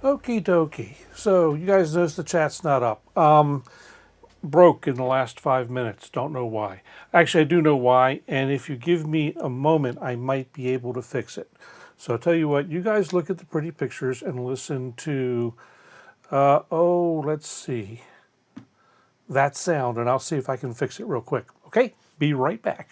Okie dokie. So you guys notice the chat's not up. Broke in the last 5 minutes. Don't know why. Actually, I do know why. And if you give me a moment, I might be able to fix it. So I'll tell you what. You guys look at the pretty pictures and listen to, let's see, that sound. And I'll see if I can fix it real quick. Okay? Be right back.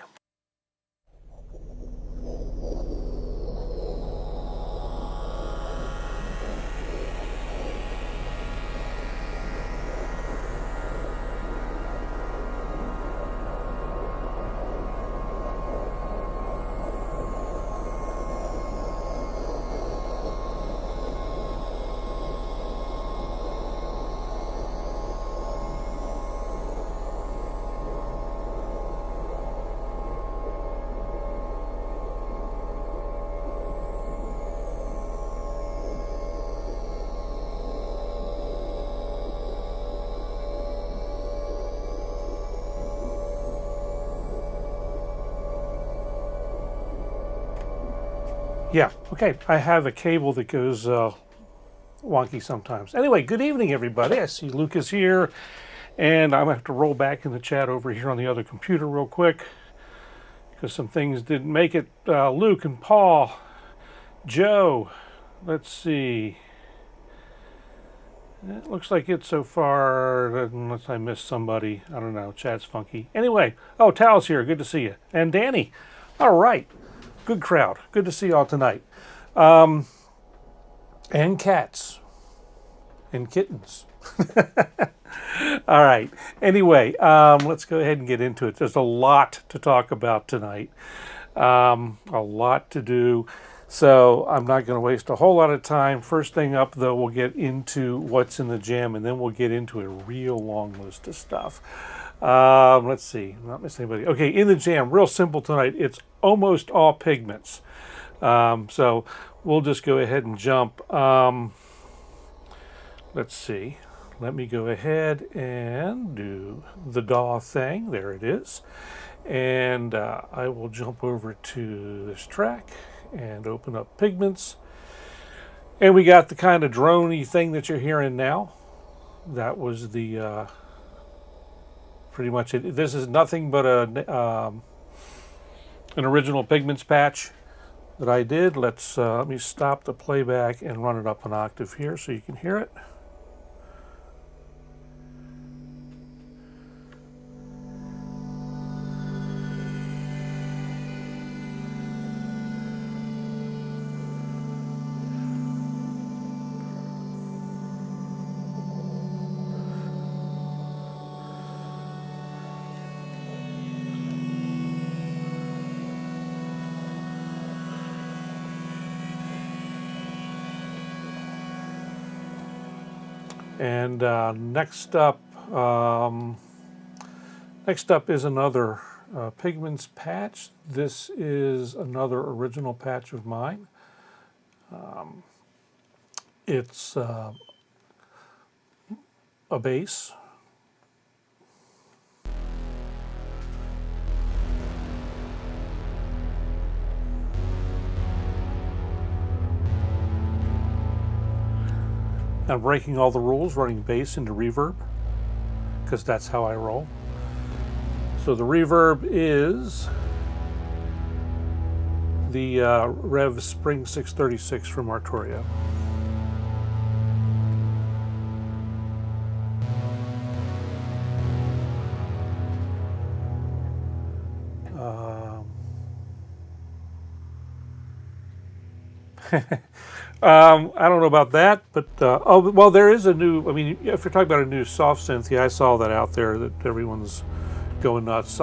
Yeah, okay. I have a cable that goes wonky sometimes. Anyway, good evening, everybody. I see Luke is here, and I'm going to have to roll back in the chat over here on the other computer real quick because some things didn't make it. Luke and Paul, Joe, let's see. It looks like it so far, unless I missed somebody. I don't know, chat's funky. Anyway, oh, Tal's here. Good to see you. And Danny. All right. Good crowd. Good to see y'all tonight. And cats. And kittens. All right. Anyway, let's go ahead and get into it. There's a lot to talk about tonight. A lot to do. So I'm not going to waste a whole lot of time. First thing up, though, we'll get into what's in the jam, and then we'll get into a real long list of stuff. Let's see, not missing anybody. Okay, in the jam, real simple tonight. It's almost all pigments. So we'll just go ahead and jump. Let's see. Let me go ahead and do the DAW thing. There it is. And I will jump over to this track and open up Pigments. And we got the kind of drone-y thing that you're hearing now. That was the... pretty much it. This is nothing but an original Pigments patch that I did. Let me stop the playback and run it up an octave here so you can hear it. And next up is another Pigments patch. This is another original patch of mine. It's a bass. I'm breaking all the rules, running bass into reverb, because that's how I roll. So the reverb is the Rev Spring 636 from Arturia. I don't know about that, but oh well, there is a new. I mean, if you're talking about a new soft synth, yeah, I saw that out there that everyone's going nuts.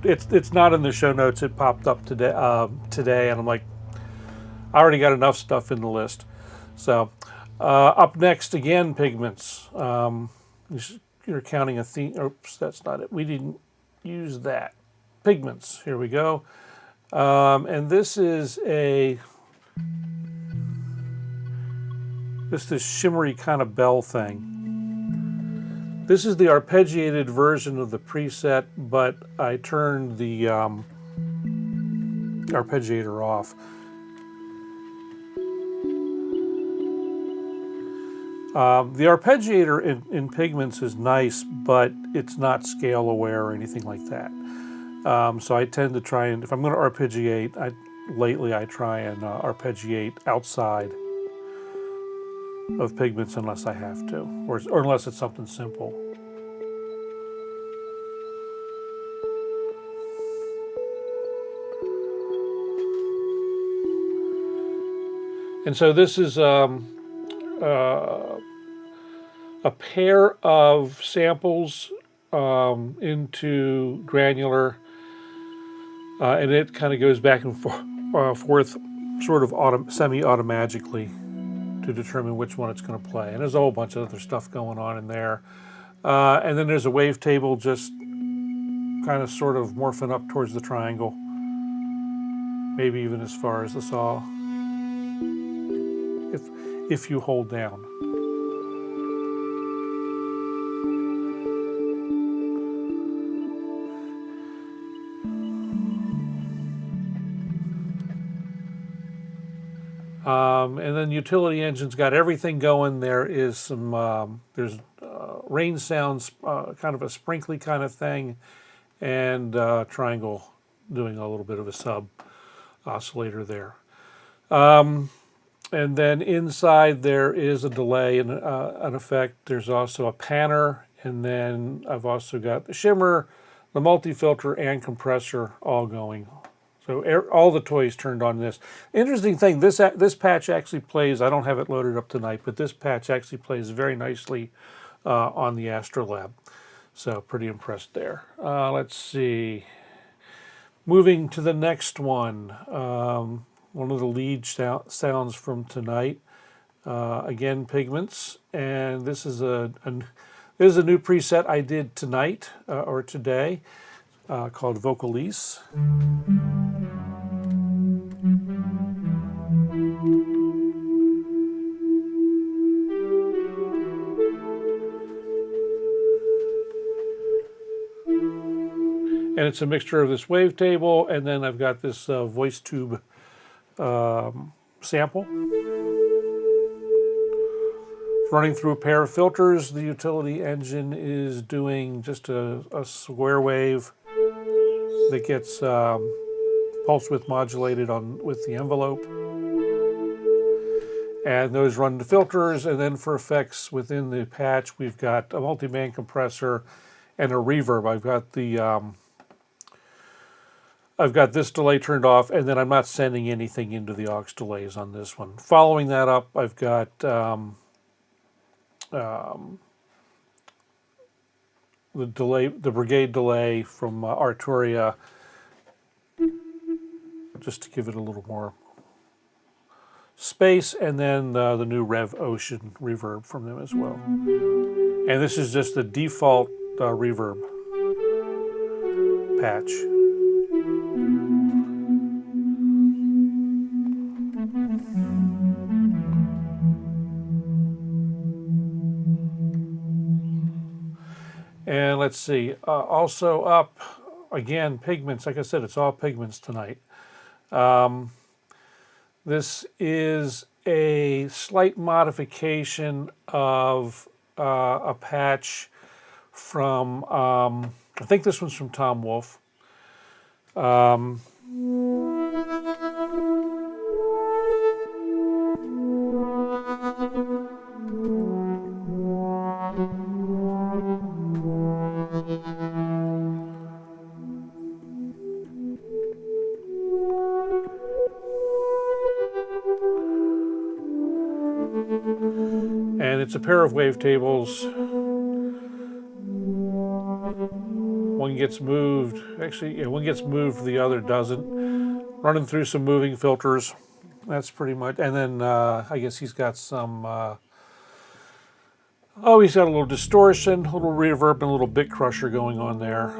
It's not in the show notes. It popped up today, and I'm like, I already got enough stuff in the list. So up next again, Pigments. You're counting a theme. Oops, that's not it. We didn't use that. Pigments. Here we go. And this is this shimmery kind of bell thing. This is the arpeggiated version of the preset, but I turned the arpeggiator off. The arpeggiator in Pigments is nice, but it's not scale aware or anything like that. So I tend to try and, if I'm going to arpeggiate, lately I try and arpeggiate outside of Pigments unless I have to, or unless it's something simple. And so this is a pair of samples into granular, and it kind of goes back and forth sort of semi-automagically to determine which one it's going to play. And there's a whole bunch of other stuff going on in there. And then there's a wavetable just kind of sort of morphing up towards the triangle, maybe even as far as the saw, if you hold down. And then utility engine's got everything going. There is some, there's rain sounds, kind of a sprinkly kind of thing, and triangle doing a little bit of a sub oscillator there. And then inside there is a delay and an effect. There's also a panner, and then I've also got the shimmer, the multi-filter, and compressor all going. So all the toys turned on this. Interesting thing, this patch actually plays, I don't have it loaded up tonight, but this patch actually plays very nicely on the AstroLab. So pretty impressed there. Let's see. Moving to the next one. One of the lead sounds from tonight. Again, Pigments. And this is a new preset I did tonight or today called Vocalise. And it's a mixture of this wavetable, and then I've got this voice tube sample. It's running through a pair of filters. The utility engine is doing just a square wave that gets pulse width modulated with the envelope. And those run the filters, and then for effects within the patch, we've got a multi-band compressor and a reverb. I've got this delay turned off, and then I'm not sending anything into the aux delays on this one. Following that up, I've got the brigade delay from Arturia, just to give it a little more space, and then the new Rev Ocean reverb from them as well. And this is just the default reverb patch. And let's see, also up, again, Pigments. Like I said, it's all Pigments tonight. This is a slight modification of a patch from, I think this one's from Tom Wolf. And it's a pair of wavetables. One gets moved, actually, yeah, one gets moved, the other doesn't. Running through some moving filters. That's pretty much, and then I guess he's got some, he's got a little distortion, a little reverb, and a little bit crusher going on there.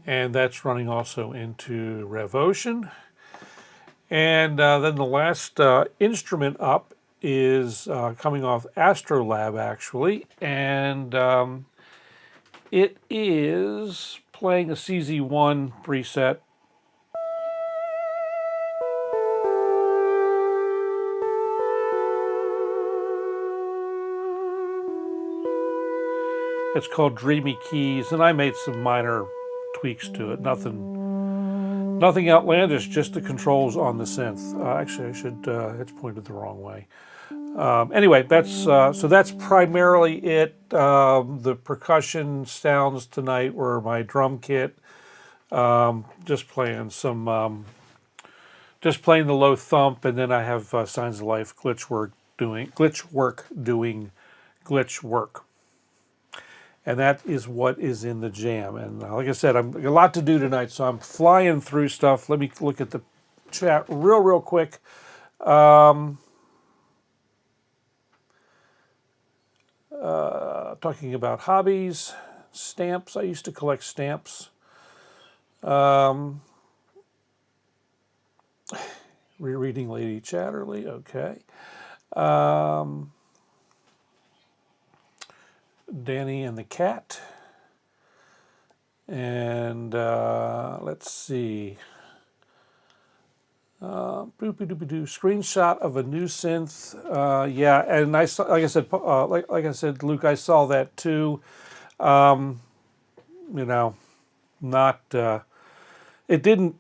And that's running also into Rev Ocean. And then the last instrument up is coming off AstroLab, actually. And it is playing a CZ1 preset. It's called Dreamy Keys, and I made some minor tweaks to it. Nothing outlandish, just the controls on the synth. Actually, I should, it's pointed the wrong way. Anyway, so that's primarily it. The percussion sounds tonight were my drum kit. Just playing the low thump, and then I have Signs of Life glitch work doing glitch work. And that is what is in the jam. And like I said, I've got a lot to do tonight, so I'm flying through stuff. Let me look at the chat real quick. Talking about hobbies, stamps. I used to collect stamps. Rereading Lady Chatterley. Okay. Danny and the Cat. And let's see. Screenshot of a new synth. Yeah, and I saw, like I said, Luke, I saw that too. You know, not it didn't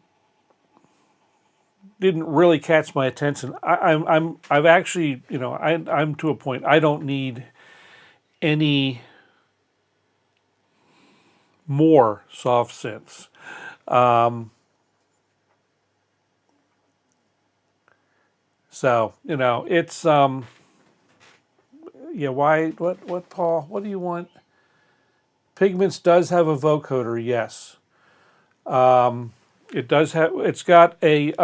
really catch my attention. I've actually, you know, I'm to a point. I don't need any more soft synths. So, you know, it's, yeah, what, Paul, what do you want? Pigments does have a vocoder, yes. It does have, it's got a,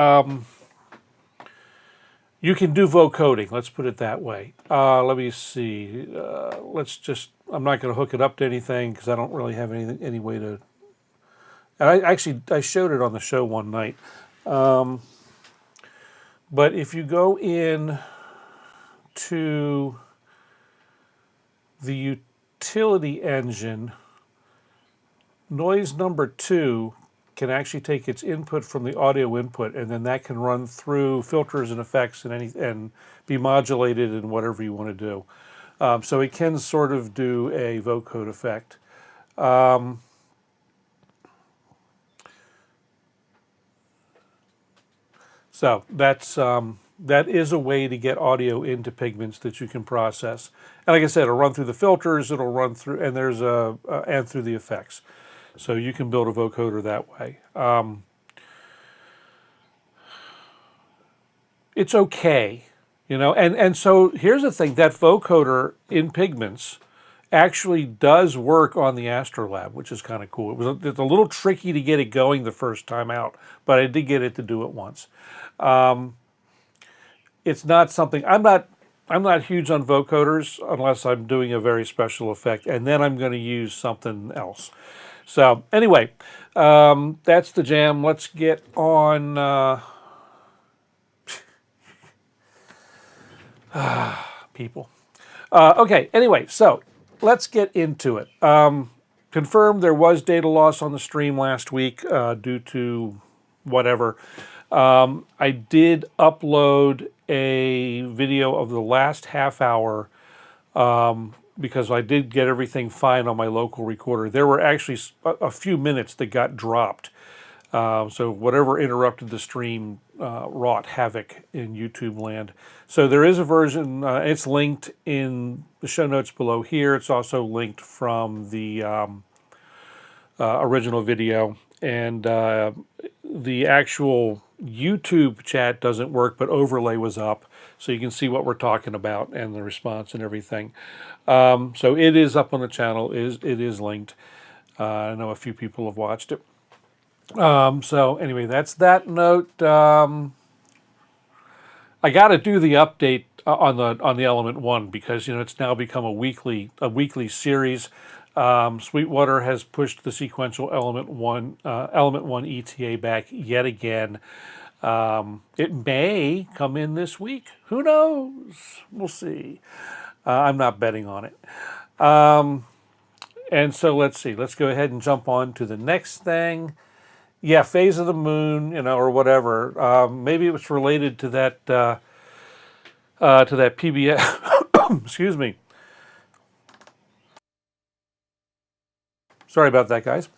you can do vocoding, let's put it that way. Let me see, I'm not going to hook it up to anything because I don't really have any way to, and I showed it on the show one night. But if you go in to the utility engine, noise number 2 can actually take its input from the audio input, and then that can run through filters and effects and be modulated in whatever you want to do. So it can sort of do a vocode effect. So that is a way to get audio into Pigments that you can process. And like I said, it'll run through the filters, it'll run through, and there's and through the effects. So you can build a vocoder that way. It's okay, you know. And so here's the thing: that vocoder in Pigments actually does work on the AstroLab, which is kind of cool. It's a little tricky to get it going the first time out, but I did get it to do it once. It's not something, I'm not huge on vocoders unless I'm doing a very special effect, and then I'm going to use something else. So anyway, that's the jam. Let's get on people. Okay, anyway, so let's get into it. Confirmed there was data loss on the stream last week due to whatever. I did upload a video of the last half hour because I did get everything fine on my local recorder. There were actually a few minutes that got dropped. So whatever interrupted the stream wrought havoc in YouTube land. So there is a version, it's linked in the show notes below here. It's also linked from the original video. And the actual YouTube chat doesn't work, but overlay was up, so you can see what we're talking about and the response and everything. So it is up on the channel. It is linked. I know a few people have watched it. So anyway, that's that note. I got to do the update on the Element One because, you know, it's now become a weekly series. Sweetwater has pushed the sequential Element One ETA back yet again. It may come in this week. Who knows? We'll see. I'm not betting on it. And so let's see. Let's go ahead and jump on to the next thing. Yeah, phase of the moon, you know, or whatever. Maybe it was related to that PBS. Excuse me. Sorry about that, guys.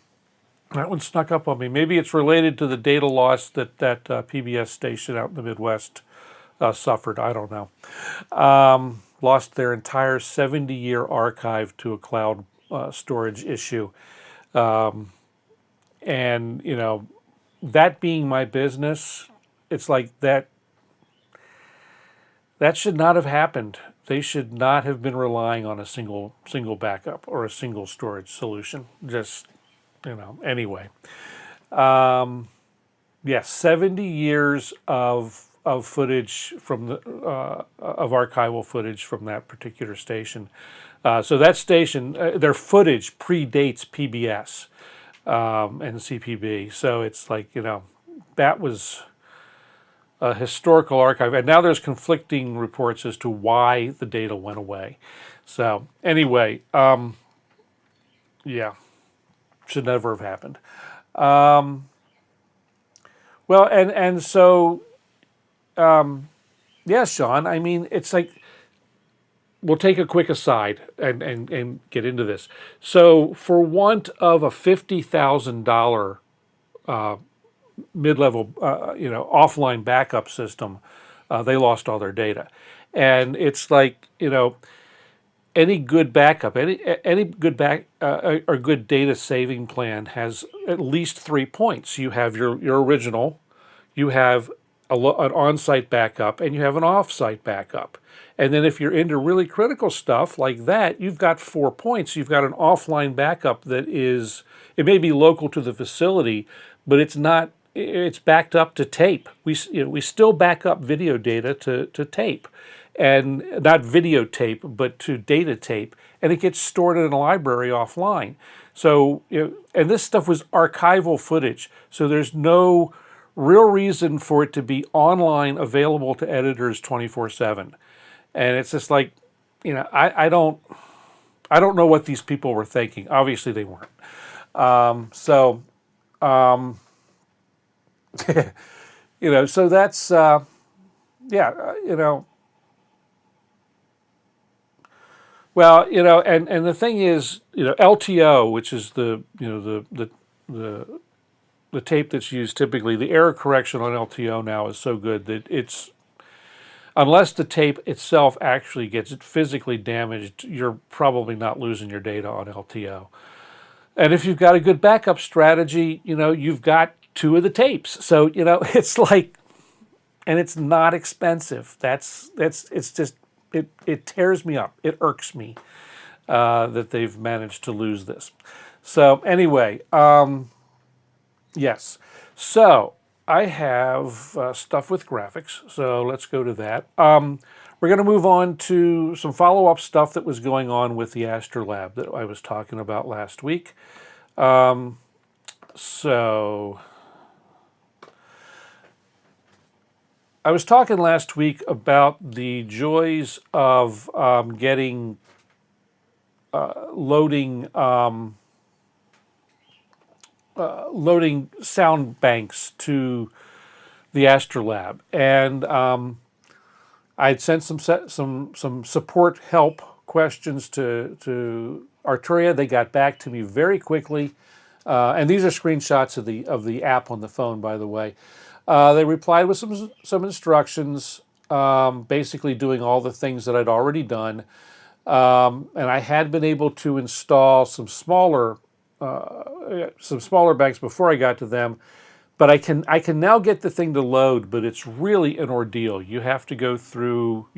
That one snuck up on me. Maybe it's related to the data loss that PBS station out in the Midwest suffered. I don't know. Lost their entire 70-year archive to a cloud storage issue. And, you know, that being my business, it's like that should not have happened. They should not have been relying on a single backup or a single storage solution. Just, you know, anyway. Yeah, 70 years of footage from the of archival footage from that particular station. So that station, their footage predates PBS and CPB. So it's like, you know, that was a historical archive, and now there's conflicting reports as to why the data went away. So anyway, yeah, should never have happened. Well, and so, yeah, Sean, I mean, it's like, we'll take a quick aside and get into this. So for want of a $50,000 mid-level, you know, offline backup system, they lost all their data. And it's like, you know, any good backup, any good or good data saving plan has at least 3 points. You have your original, you have an on-site backup, and you have an off-site backup. And then if you're into really critical stuff like that, you've got 4 points. You've got an offline backup that is, it may be local to the facility, but it's not, it's backed up to tape. We still back up video data to tape, and not videotape, but to data tape, and it gets stored in a library offline. So, you know, and this stuff was archival footage, so there's no real reason for it to be online available to editors 24/7. And it's just like, you know, I don't know what these people were thinking. Obviously they weren't. You know, so that's, yeah, you know, well, you know, and the thing is, you know, LTO, which is the, you know, the tape that's used typically, the error correction on LTO now is so good that it's, unless the tape itself actually gets physically damaged, you're probably not losing your data on LTO. And if you've got a good backup strategy, you know, you've got 2 of the tapes. So, you know, it's like, and it's not expensive. It's just, it tears me up. It irks me that they've managed to lose this. So anyway, yes. So I have stuff with graphics. So let's go to that. We're going to move on to some follow-up stuff that was going on with the AstroLab that I was talking about last week. So I was talking last week about the joys of loading sound banks to the AstroLab, and I'd sent some support help questions to Arturia. They got back to me very quickly, and these are screenshots of the app on the phone, by the way. They replied with some instructions, basically doing all the things that I'd already done, and I had been able to install some smaller banks before I got to them. But I can now get the thing to load, but it's really an ordeal. You have to go through,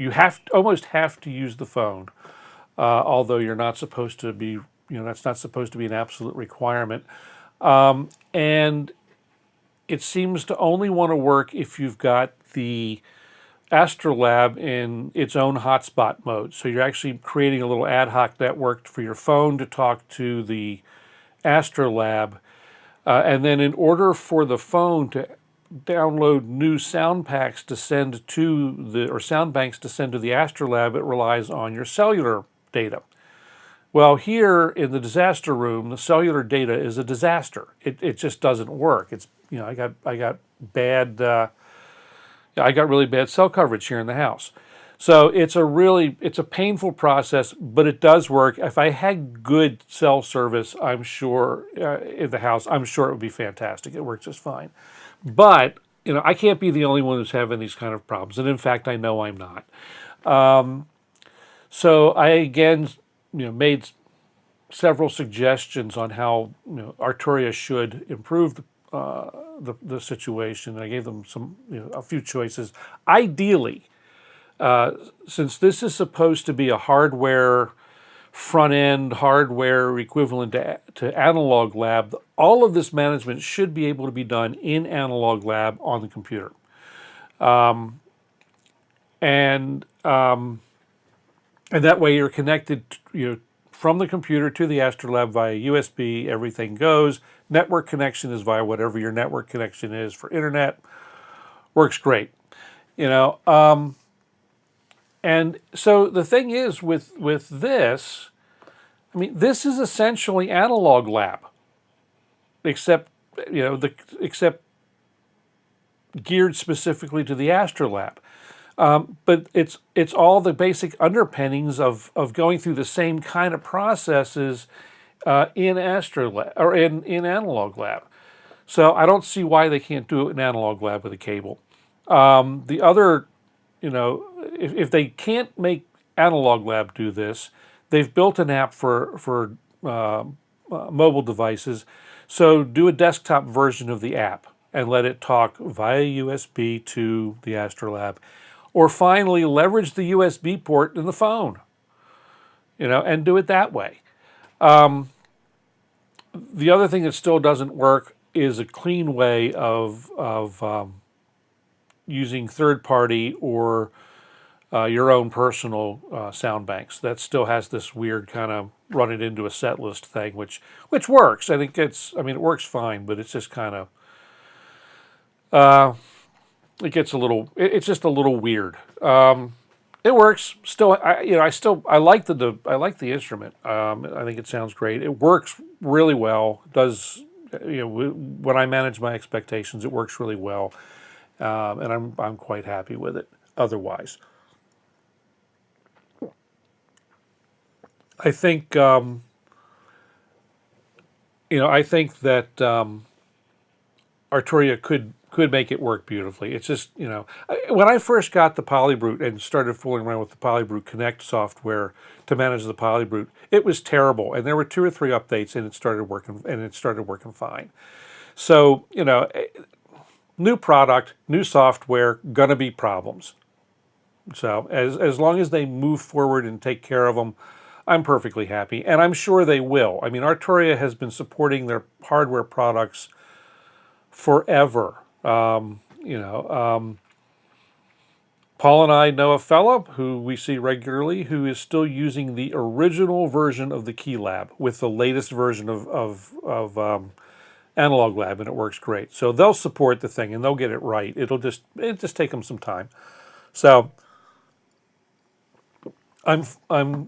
almost have to use the phone, although you're not supposed to be, you know, that's not supposed to be an absolute requirement. And it seems to only want to work if you've got the AstroLab in its own hotspot mode. So you're actually creating a little ad hoc network for your phone to talk to the AstroLab. And then in order for the phone to download new sound packs to send to the, or sound banks to send to the AstroLab, it relies on your cellular data. Well, here in the disaster room, the cellular data is a disaster. It just doesn't work. It's, you know, I got bad, I got really bad cell coverage here in the house. So it's a painful process, but it does work. If I had good cell service, I'm sure in the house, I'm sure it would be fantastic. It works just fine. But, you know, I can't be the only one who's having these kind of problems. And in fact, I know I'm not. So I, again, you know, made several suggestions on how, you know, Arturia should improve the situation. I gave them some, you know, a few choices. Ideally, since this is supposed to be a hardware front-end, hardware equivalent to AstroLab, all of this management should be able to be done in AstroLab on the computer. And that way you're connected, you know, from the computer to the AstroLab via USB. Everything goes. Network connection is via whatever your network connection is for internet. Works great, you know. And so the thing is with this, I mean, this is essentially AstroLab, except, you know, except geared specifically to the AstroLab. But it's all the basic underpinnings of going through the same kind of processes in AstroLab or in AstroLab. So I don't see why they can't do it in AstroLab with a cable. The other, you know, if they can't make AstroLab do this, they've built an app for mobile devices. So do a desktop version of the app and let it talk via USB to the AstroLab. Or finally, leverage the USB port in the phone, you know, and do it that way. The other thing that still doesn't work is a clean way of using third-party or your own personal sound banks. That still has this weird kind of run it into a set list thing, which works. I think it works fine, but it's just kind of it gets a little. It's just a little weird. It works still. I like the instrument. I think it sounds great. It works really well. It does, you know, when I manage my expectations, it works really well, and I'm quite happy with it. Otherwise, I think I think that Arturia could make it work beautifully. It's just, you know, when I first got the Polybrute and started fooling around with the Polybrute Connect software to manage the Polybrute, it was terrible. And there were 2 or 3 updates, and it started working fine. So, you know, new product, new software, gonna be problems. So as long as they move forward and take care of them, I'm perfectly happy, and I'm sure they will. I mean, Arturia has been supporting their hardware products forever. Paul and I know a fella who we see regularly who is still using the original version of the KeyLab with the latest version of AstroLab, and it works great. So they'll support the thing and they'll get it right. It'll just take them some time. So I'm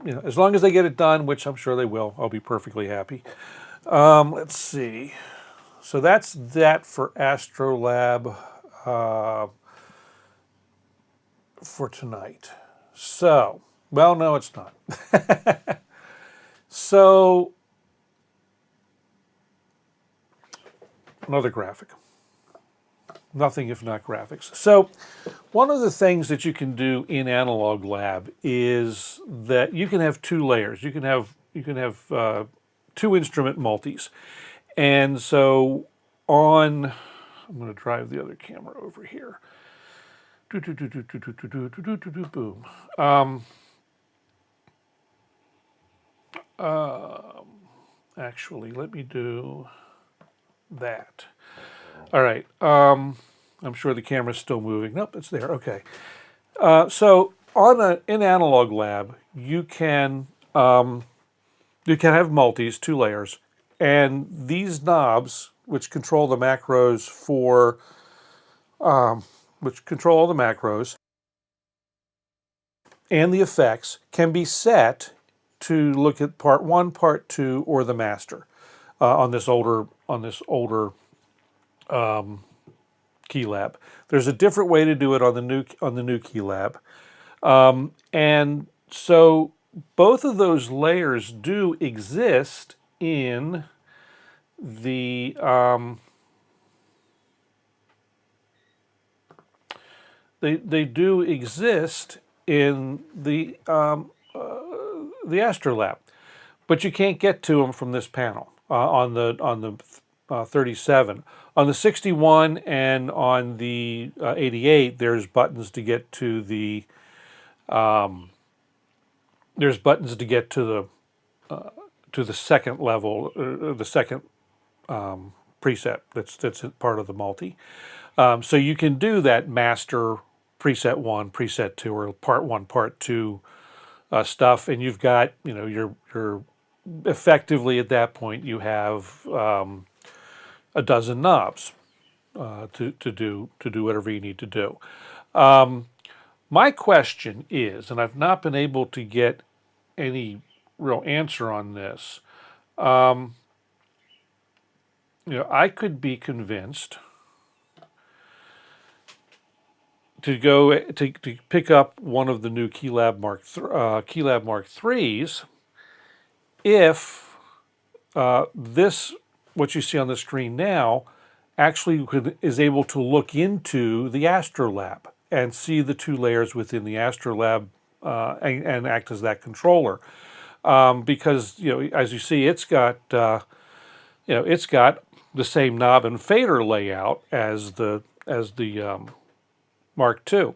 you know, as long as they get it done, which I'm sure they will, I'll be perfectly happy. Let's see. So that's that for AstroLab for tonight. So, well, no, it's not. So, another graphic. Nothing if not graphics. So, one of the things that you can do in AstroLab is that you can have 2 layers. You can have 2 instrument multis. And so I'm going to drive the other camera over here. Boom. Actually, let me do that. All right. I'm sure the camera's still moving. Nope, it's there. Okay. So in AstroLab, you can have multis, 2 layers. And these knobs, which control the macros and the effects, can be set to look at part 1, part 2, or the master on this older KeyLab. There's a different way to do it on the new KeyLab, and so both of those layers do exist in the they do exist in the AstroLab, but you can't get to them from this panel on the 37. On the 61 and on the 88, there's buttons to get to the second level, the second preset that's part of the multi. So you can do that master preset 1, preset 2, or part 1, part 2 stuff, and you've got, you know, you're effectively at that point you have a dozen knobs to do whatever you need to do. My question is, and I've not been able to get any real answer on this, you know, I could be convinced to go to pick up one of the new KeyLab Mark IIIs if this, what you see on the screen now, actually is able to look into the AstroLab and see the two layers within the AstroLab and act as that controller. Because, you know, as you see, it's got it's got the same knob and fader layout as the Mark II.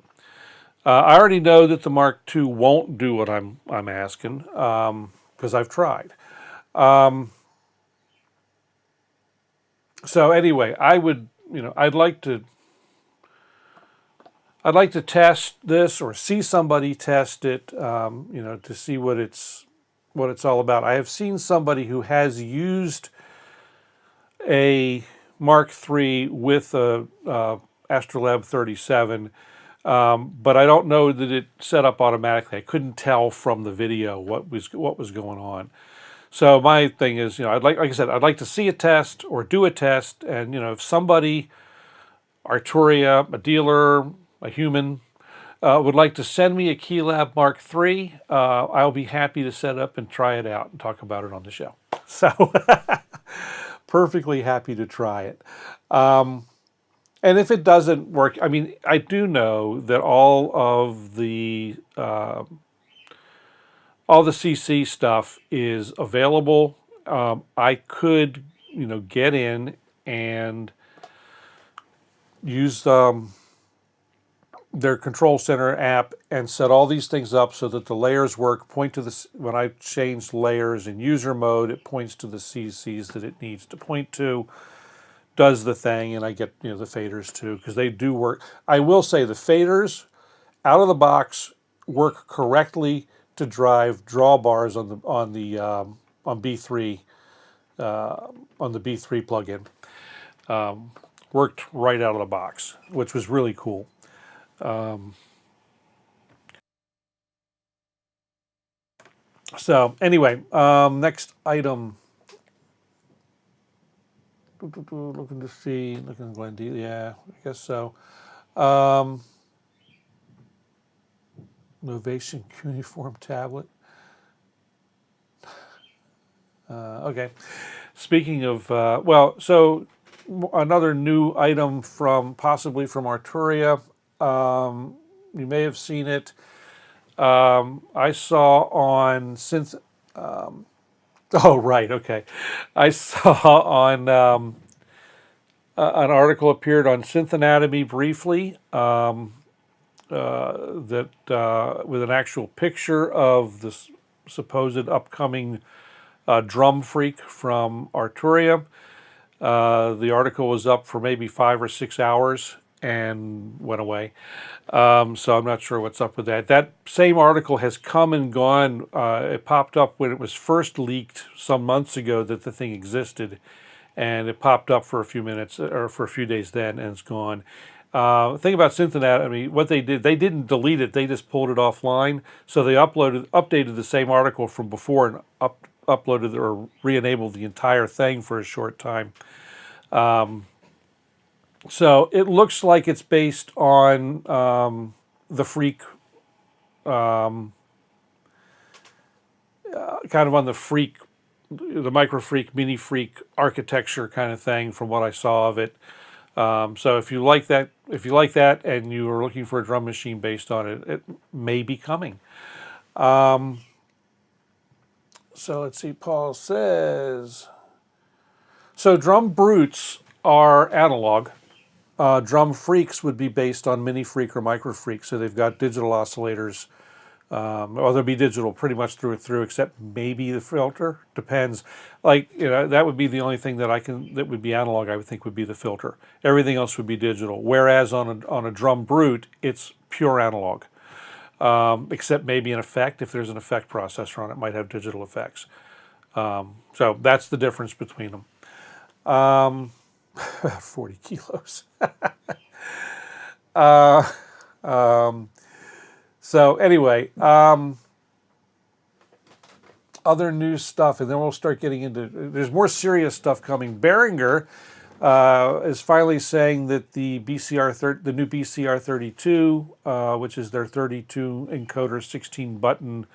I already know that the Mark II won't do what I'm asking because I've tried. So anyway, I would, you know, I'd like to test this or see somebody test it, you know, to see what it's all about. I have seen somebody who has used a Mark III with a AstroLab 37, but I don't know that it set up automatically. I couldn't tell from the video what was going on. So my thing is, you know, like I said, I'd like to see a test or do a test, and, you know, if somebody, Arturia, a dealer, a human, would like to send me a KeyLab Mark III, I'll be happy to set up and try it out and talk about it on the show. So perfectly happy to try it. And if it doesn't work, I mean, I do know that all the CC stuff is available. I could, you know, get in and use their Control Center app and set all these things up so that the layers work. Point to the, when I change layers in user mode, it points to the CCs that it needs to point to, does the thing, and I get, you know, the faders too, because they do work. I will say the faders out of the box work correctly to drive drawbars on B3 on the B3 plugin. Worked right out of the box, which was really cool. So anyway, next item. Looking to see, looking at Glenn D. Yeah, I guess so. Novation cuneiform tablet. Okay. Speaking of, well, so another new item possibly from Arturia. You may have seen it. I saw on Synth. Oh, right. Okay. I saw on an article appeared on Synth Anatomy briefly that with an actual picture of the supposed upcoming DrumFreak from Arturia. The article was up for maybe 5 or 6 hours and went away. So I'm not sure what's up with that. That same article has come and gone. It popped up when it was first leaked some months ago that the thing existed, and it popped up for a few minutes or for a few days then, and it's gone. Thing about Synth Anatomy, what they did, they didn't delete it, they just pulled it offline. So they updated the same article from before and uploaded or re-enabled the entire thing for a short time. So it looks like it's based on the Freak, kind of on the Freak, the Micro Freak, Mini Freak architecture kind of thing from what I saw of it. So if you like that, and you are looking for a drum machine based on it, it may be coming. So let's see, Paul says, so DrumBrutes are analog. DrumFreaks would be based on Mini Freak or Micro Freak, so they've got digital oscillators, or they'll be digital pretty much through and through, except maybe the filter. Depends. Like, you know, that would be the only thing that that would be analog, I would think, would be the filter. Everything else would be digital. Whereas on a DrumBrute, it's pure analog, except maybe an effect. If there's an effect processor on it, it might have digital effects. So that's the difference between them. 40 kilos. So anyway, other new stuff, and then we'll start getting into, there's more serious stuff coming. Behringer is finally saying that the new BCR32, which is their 32 encoder, 16 button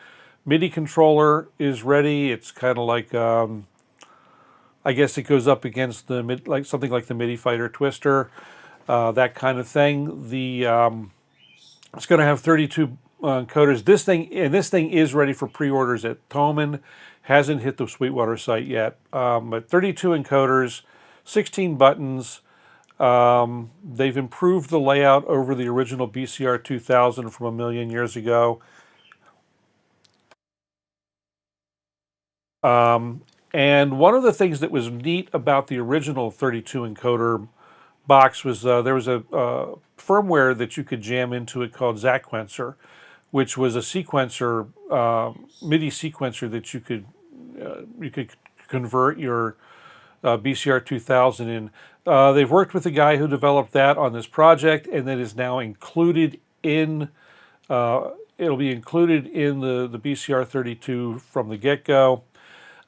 MIDI controller, is ready. It's kind of like, I guess it goes up against the something like the MIDI Fighter Twister, that kind of thing. It's going to have 32 encoders. This thing is ready for pre-orders at Thomann. Hasn't hit the Sweetwater site yet. But 32 encoders, 16 buttons. They've improved the layout over the original BCR 2000 from a million years ago. And one of the things that was neat about the original 32 encoder box was there was a firmware that you could jam into it called Zaquencer, which was a sequencer, MIDI sequencer that you could convert your BCR 2000 in. They've worked with the guy who developed that on this project, and that is now included in. It'll be included in the BCR 32 from the get-go.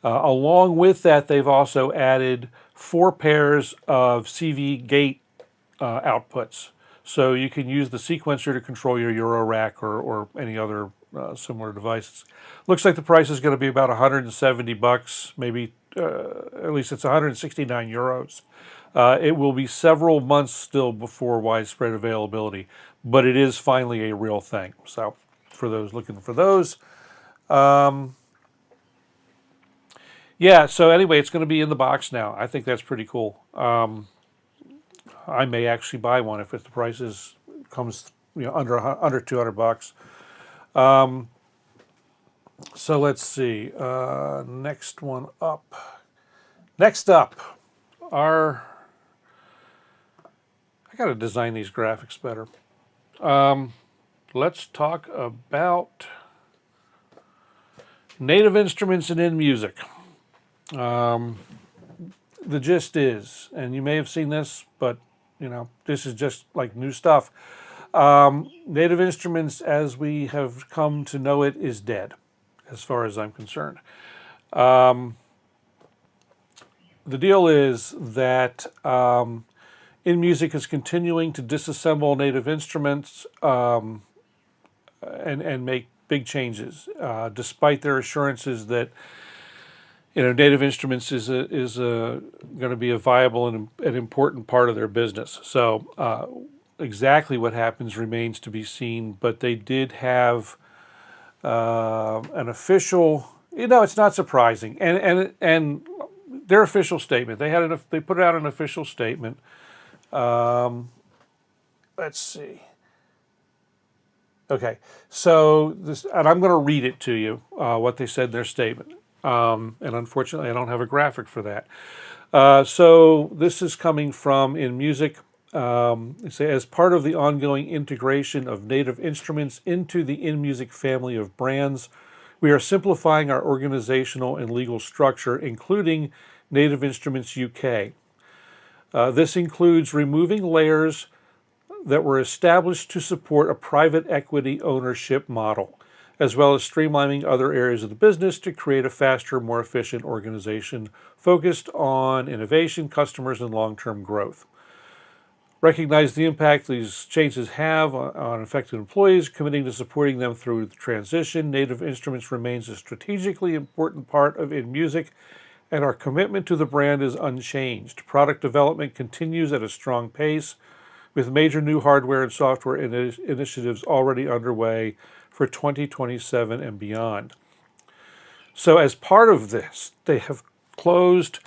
Along with that, they've also added 4 pairs of CV gate outputs. So you can use the sequencer to control your Euro rack or any other similar devices. Looks like the price is going to be about 170 bucks, maybe, at least it's 169 euros. It will be several months still before widespread availability, but it is finally a real thing. So for those looking for those, yeah, so anyway, it's going to be in the box now. I think that's pretty cool. I may actually buy one if the price comes under 200 bucks. So let's see. Next one up. Next up, I got to design these graphics better. Let's talk about native instruments and inMusic. The gist is, and you may have seen this, but this is just like new stuff. Native instruments, as we have come to know it, is dead, as far as I'm concerned. The deal is that inMusic is continuing to disassemble native instruments and make big changes, despite their assurances that native instruments is going to be a viable and an important part of their business. So exactly what happens remains to be seen, but they did have an official, it's not surprising, and their official statement, they put out an official statement. Let's see. Okay, so this, and I'm going to read it to you, what they said in their statement. And unfortunately, I don't have a graphic for that. So this is coming from inMusic. It says, as part of the ongoing integration of native instruments into the inMusic family of brands, we are simplifying our organizational and legal structure, including Native Instruments UK. This includes removing layers that were established to support a private equity ownership model, as well as streamlining other areas of the business to create a faster, more efficient organization focused on innovation, customers, and long-term growth. Recognize the impact these changes have on affected employees, committing to supporting them through the transition. Native Instruments remains a strategically important part of inMusic, and our commitment to the brand is unchanged. Product development continues at a strong pace, with major new hardware and software initiatives already underway for 2027 and beyond. So as part of this, they have closed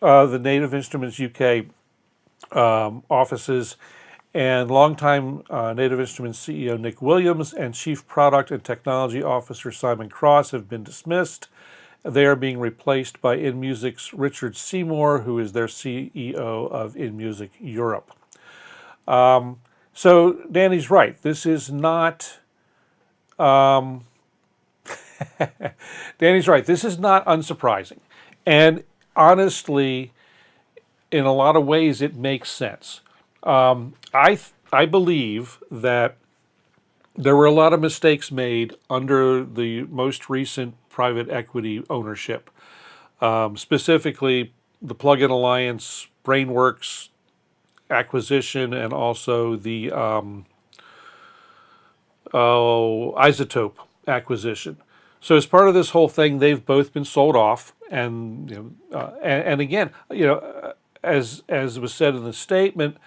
the Native Instruments UK offices, and longtime Native Instruments CEO Nick Williams and Chief Product and Technology Officer Simon Cross have been dismissed. They are being replaced by inMusic's Richard Seymour, who is their CEO of inMusic Europe. So Danny's right. This is not... Danny's right. This is not unsurprising. And honestly, in a lot of ways, it makes sense. I believe that there were a lot of mistakes made under the most recent private equity ownership, specifically the Plug-in Alliance, Brainworks acquisition, and also the iZotope acquisition. So as part of this whole thing, they've both been sold off, and and again, as was said in the statement,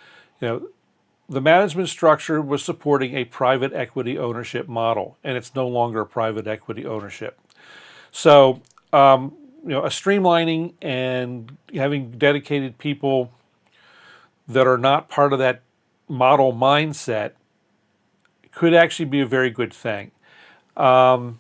the management structure was supporting a private equity ownership model, and it's no longer a private equity ownership. So, a streamlining and having dedicated people that are not part of that model mindset could actually be a very good thing. I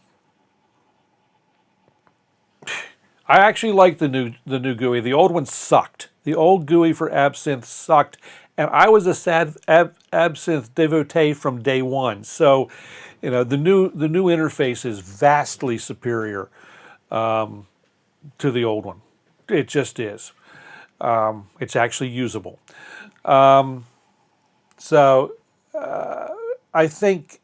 actually like the new GUI. The old one sucked. The old GUI for Absynth sucked, and I was a sad Absynth devotee from day one. So, the new interface is vastly superior to the old one. It just is. It's actually usable. So I think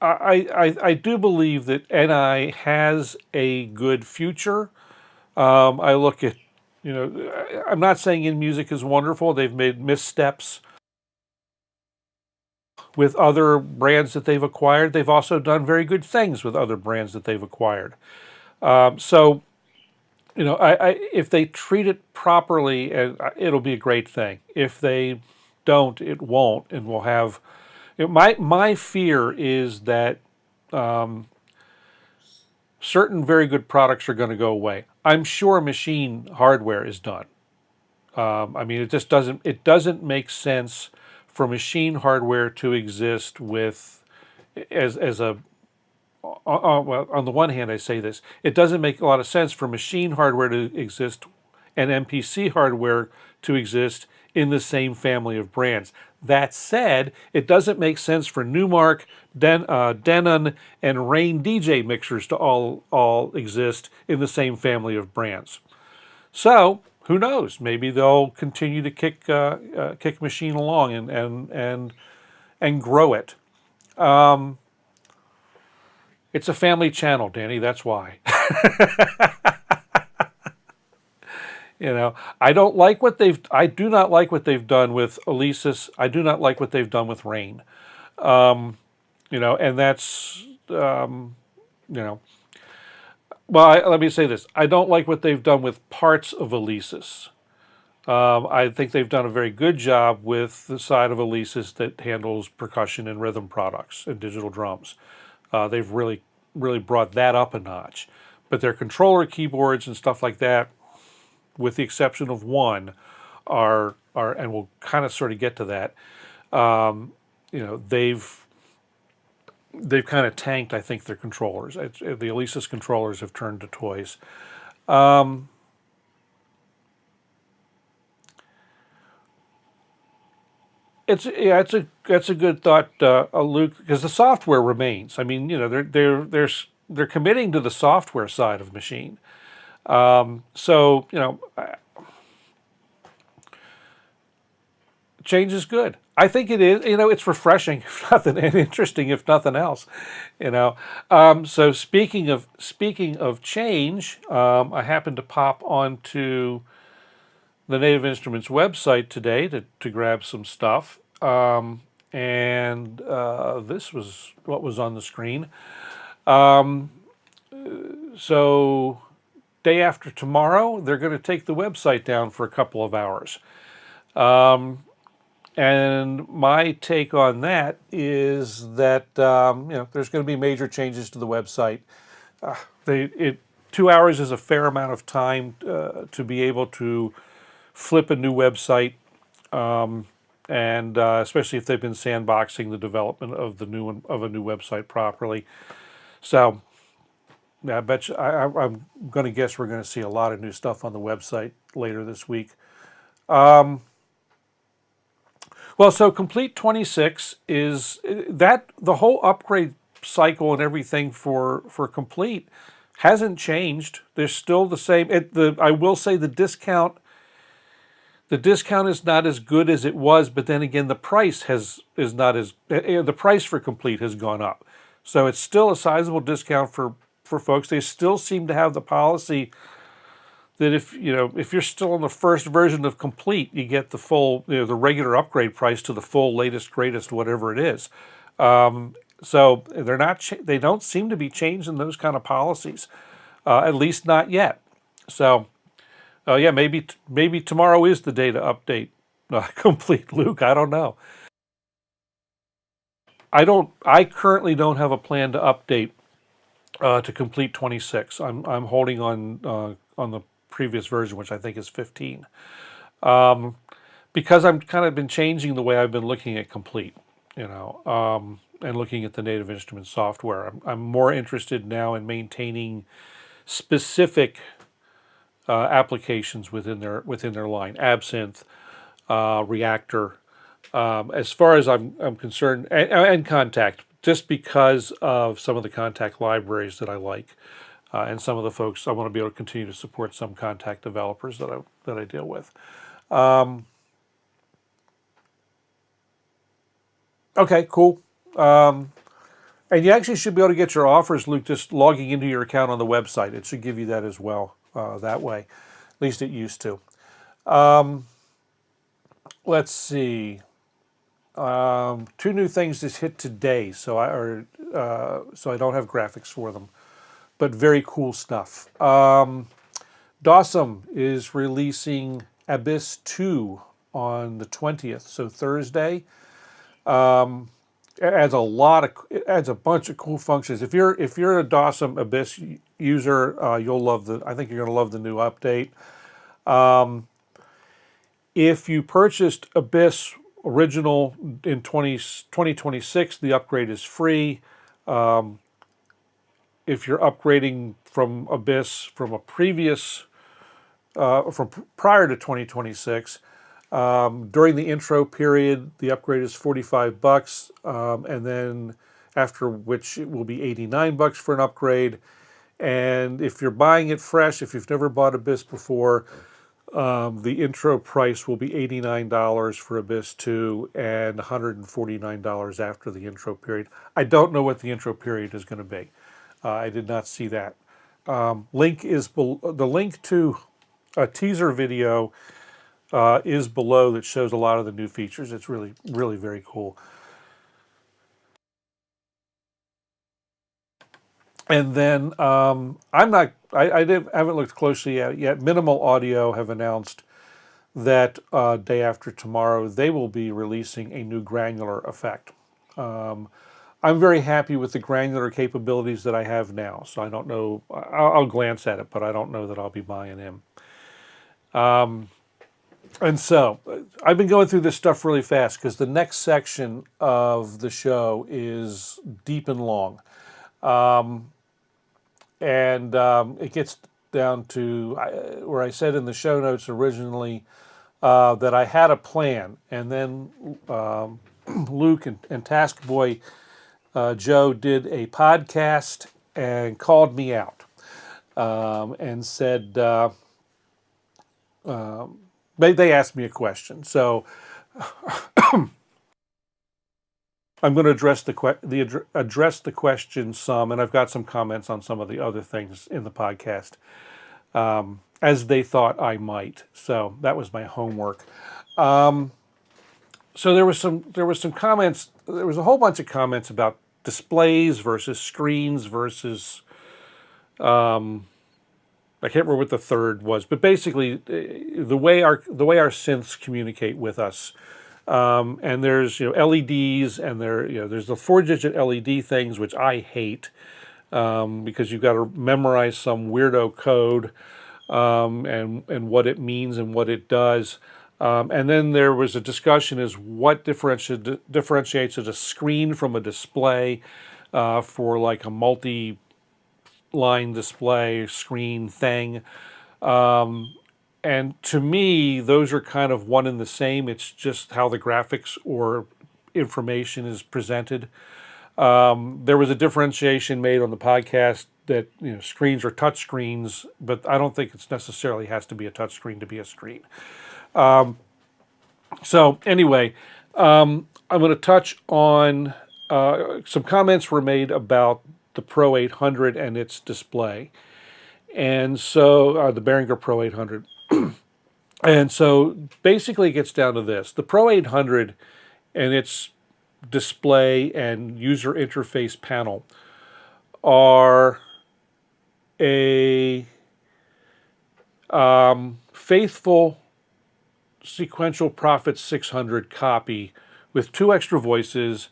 I do believe that NI has a good future. I look at, I'm not saying inMusic is wonderful. They've made missteps with other brands that they've acquired. They've also done very good things with other brands that they've acquired. So, if they treat it properly, it'll be a great thing. If they don't, it won't, and we'll have... My fear is that certain very good products are going to go away. I'm sure machine hardware is done. It just doesn't make sense for machine hardware to exist with well, on the one hand, I say this, it doesn't make a lot of sense for machine hardware to exist and MPC hardware to exist in the same family of brands. That said, it doesn't make sense for Newmark, Denon, and Rain DJ mixers to all exist in the same family of brands. So, who knows? Maybe they'll continue to kick machine along and grow it. It's a family channel, Danny. That's why. I don't like what I do not like what they've done with Alesis. I do not like what they've done with Rain. And that's, well, let me say this. I don't like what they've done with parts of Alesis. I think they've done a very good job with the side of Alesis that handles percussion and rhythm products and digital drums. They've really brought that up a notch. But their controller keyboards and stuff like that, with the exception of one, are and we'll kind of sort of get to that. They've kind of tanked, I think, their controllers. The Alesis controllers have turned to toys. That's a good thought, Luke, because the software remains. I mean, they're committing to the software side of machine. So, change is good. I think it is. You know, it's refreshing, if nothing, and interesting, if nothing else. You know. So speaking of change, I happened to pop onto the Native Instruments website today to grab some stuff, and this was what was on the screen. So day after tomorrow, they're going to take the website down for a couple of hours. And my take on that is that you know, there's going to be major changes to the website. 2 hours is a fair amount of time to be able to flip a new website, and especially if they've been sandboxing the development of a new website properly. So yeah, I bet you, I'm going to guess we're going to see a lot of new stuff on the website later this week. Well, so Komplete 26 is that the whole upgrade cycle and everything for Komplete hasn't changed. They're still the same. I will say the discount is not as good as it was, but then again, the price the price for Komplete has gone up. So it's still a sizable discount for folks. They still seem to have the policy that if you're still on the first version of Komplete, you get the full, the regular upgrade price to the full latest, greatest, whatever it is. So they don't seem to be changing those kind of policies, at least not yet. So yeah, maybe tomorrow is the day to update Komplete, Luke. I don't know. I currently don't have a plan to update to Komplete 26. I'm holding on the previous version, which I think is 15, because I'm kind of been changing the way I've been looking at Komplete, and looking at the Native Instruments software. I'm more interested now in maintaining specific applications within their line, Absynth, Reactor, as far as I'm concerned, and Contact, just because of some of the Contact libraries that I like. And some of the folks, I want to be able to continue to support some Contact developers that I deal with. Okay, cool. And you actually should be able to get your offers, Luke, just logging into your account on the website. It should give you that as well that way. At least it used to. Let's see. 2 new things just hit today, so I don't have graphics for them. But very cool stuff. Dawesome is releasing Abyss II on the 20th, so Thursday. It adds a bunch of cool functions. If you're a Dawesome Abyss user, you'll love I think you're going to love the new update. If you purchased Abyss Original in 2026, the upgrade is free. If you're upgrading from Abyss from prior to 2026, during the intro period, the upgrade is $45, and then after which it will be $89 for an upgrade. And if you're buying it fresh, if you've never bought Abyss before, the intro price will be $89 for Abyss II and $149 after the intro period. I don't know what the intro period is going to be. I did not see that. The link to a teaser video is below that shows a lot of the new features. It's really, really very cool. And then I haven't looked closely at it yet. Minimal Audio have announced that day after tomorrow they will be releasing a new granular effect. I'm very happy with the granular capabilities that I have now, so I don't know. I'll glance at it, but I don't know that I'll be buying them. And so I've been going through this stuff really fast because the next section of the show is deep and long. It gets down to where I said in the show notes originally that I had a plan, and then Luke and Task Boy Joe did a podcast and called me out and said they asked me a question. So I'm going to address the question some, and I've got some comments on some of the other things in the podcast, as they thought I might. So that was my homework. So there was some comments. There was a whole bunch of comments about displays versus screens versus I can't remember what the third was, but basically the way our synths communicate with us. And there's LEDs, and there's the 4-digit LED things, which I hate, because you've got to memorize some weirdo code, and what it means and what it does. And then there was a discussion as what differentiates a screen from a display, for like a multi-line display screen thing. And to me, those are kind of one and the same. It's just how the graphics or information is presented. There was a differentiation made on the podcast that screens are touch screens, but I don't think it's necessarily has to be a touch screen to be a screen. So anyway, I'm going to touch on some comments were made about the Pro-800 and its display. And so the Behringer Pro-800. And so basically it gets down to this. The Pro-800 and its display and user interface panel are a faithful sequential Prophet 600 copy with 2 extra voices.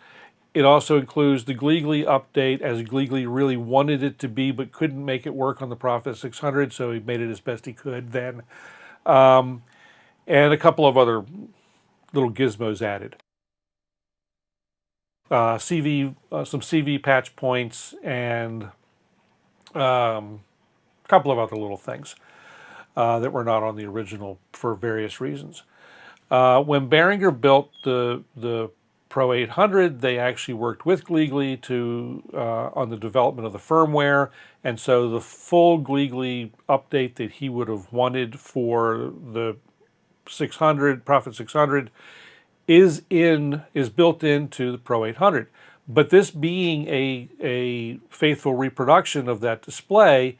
It also includes the Gleegly update, as Gleegly really wanted it to be but couldn't make it work on the Prophet 600, so he made it as best he could then. And a couple of other little gizmos added. Some CV patch points, and a couple of other little things that were not on the original for various reasons. When Behringer built the Pro-800, they actually worked with Gleegly on the development of the firmware, and so the full Gleegly update that he would have wanted for the 600, Prophet 600, is built into the Pro-800. But this being a faithful reproduction of that display,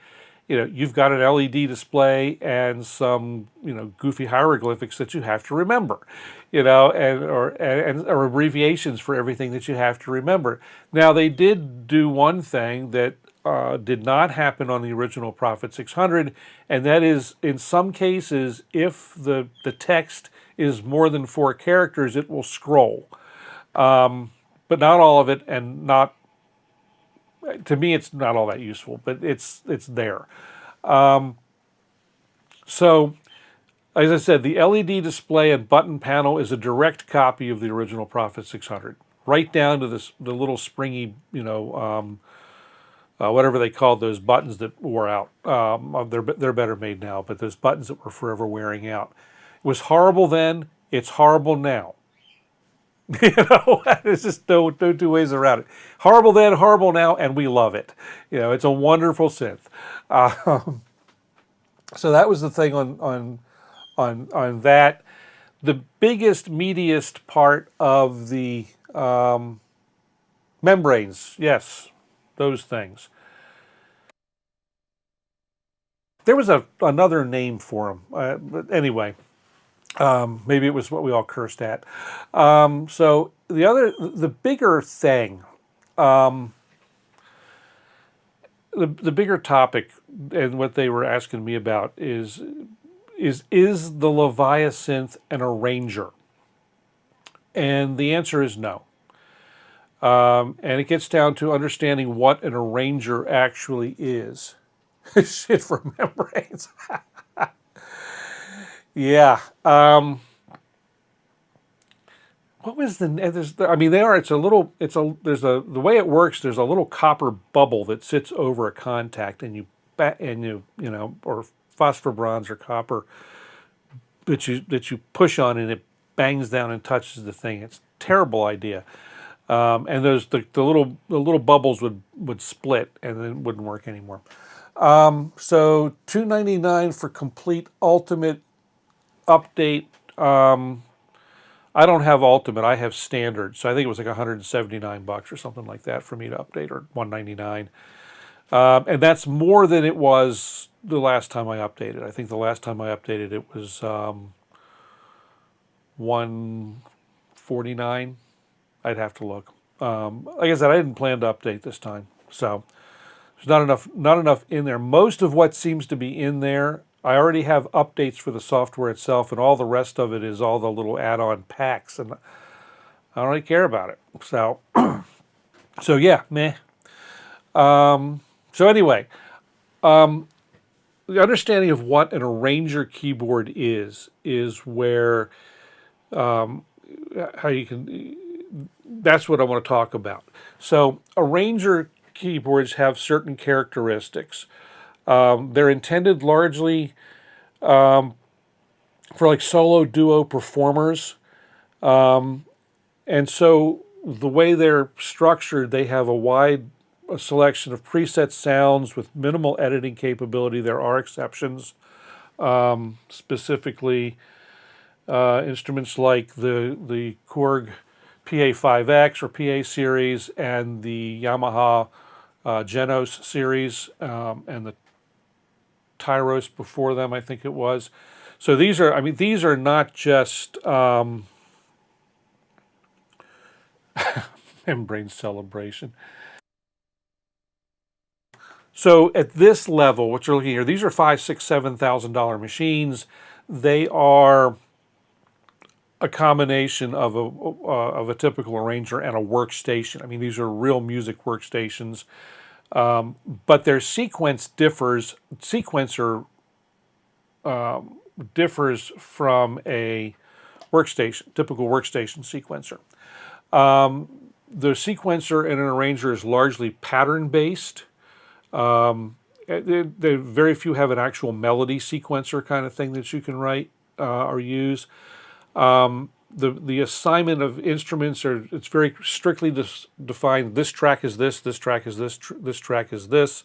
you've got an LED display and some, goofy hieroglyphics that you have to remember, or abbreviations for everything that you have to remember. Now, they did do one thing that did not happen on the original Prophet 600, and that is, in some cases, if the text is more than 4 characters, it will scroll. But not all of it, and not, to me, it's not all that useful, but it's there. So, as I said, the LED display and button panel is a direct copy of the original Prophet 600, right down to the little springy, whatever they called those buttons that wore out. They're better made now, but those buttons that were forever wearing out. It was horrible then. It's horrible now. There's just no 2 ways around it. Horrible then, horrible now, and we love it. It's a wonderful synth. So that was the thing on that. The biggest, meatiest part of the membranes, yes, those things. There was another name for them, but anyway. Maybe it was what we all cursed at. So the bigger thing, the bigger topic, and what they were asking me about is the Leviasynth an arranger? And the answer is no. And it gets down to understanding what an arranger actually is. Shit for membranes. Yeah. What was the way it works. There's a little copper bubble that sits over a contact, and or phosphor bronze or copper that you push on, and it bangs down and touches the thing. It's a terrible idea. And the little bubbles would split, and then it wouldn't work anymore. So $299 for complete ultimate update. I don't have Ultimate, I have Standard, so I think it was like $179 or something like that for me to update, or $199. And that's more than it was the last time I updated. I think the last time I updated it was $149. I'd have to look. Like I said, I didn't plan to update this time, so there's not enough in there. Most of what seems to be in there, I already have updates for the software itself, and all the rest of it is all the little add-on packs, and I don't really care about it. So, so yeah, meh. So anyway, the understanding of what an arranger keyboard is where how you can. That's what I want to talk about. So arranger keyboards have certain characteristics. They're intended largely for like solo duo performers. And so the way they're structured, they have a selection of preset sounds with minimal editing capability. There are exceptions, specifically instruments like the Korg PA5X or PA series and the Yamaha Genos series and the Tyros before them, I think it was. So these are, I mean, these are not just membrane celebration. So at this level, what you're looking here, these are $5,000, $6,000, $7,000 machines. They are a combination of a typical arranger and a workstation. I mean, these are real music workstations, but their sequencer differs from a workstation, typical workstation sequencer. The sequencer in an arranger is largely pattern-based. Very few have an actual melody sequencer kind of thing that you can write or use. The assignment of instruments it's very strictly defined. This track is this track is this track is this.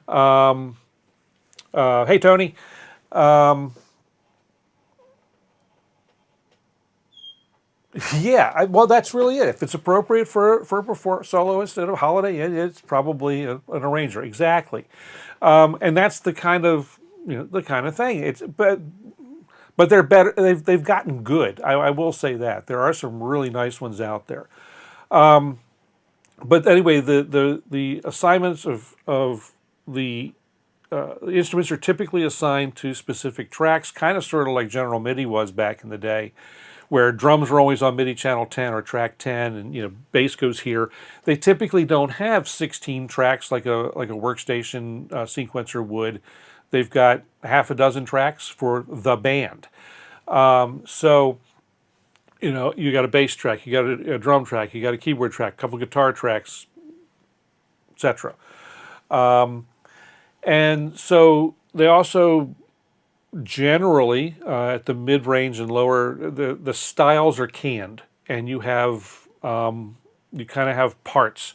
Hey Tony. Yeah, well, that's really it. If it's appropriate for a soloist at a holiday, it's probably an arranger. Exactly, and that's the kind of thing. But they're better. They've gotten good. I will say that there are some really nice ones out there. But anyway, the assignments of the instruments are typically assigned to specific tracks, kind of sort of like General MIDI was back in the day, where drums were always on MIDI channel 10 or track 10, and bass goes here. They typically don't have 16 tracks like a workstation sequencer would. They've got half a dozen tracks for the band. So, you got a bass track, you got a drum track, you got a keyboard track, a couple guitar tracks, etc. And so they also generally, at the mid-range and lower, the styles are canned, and you have, you kind of have parts.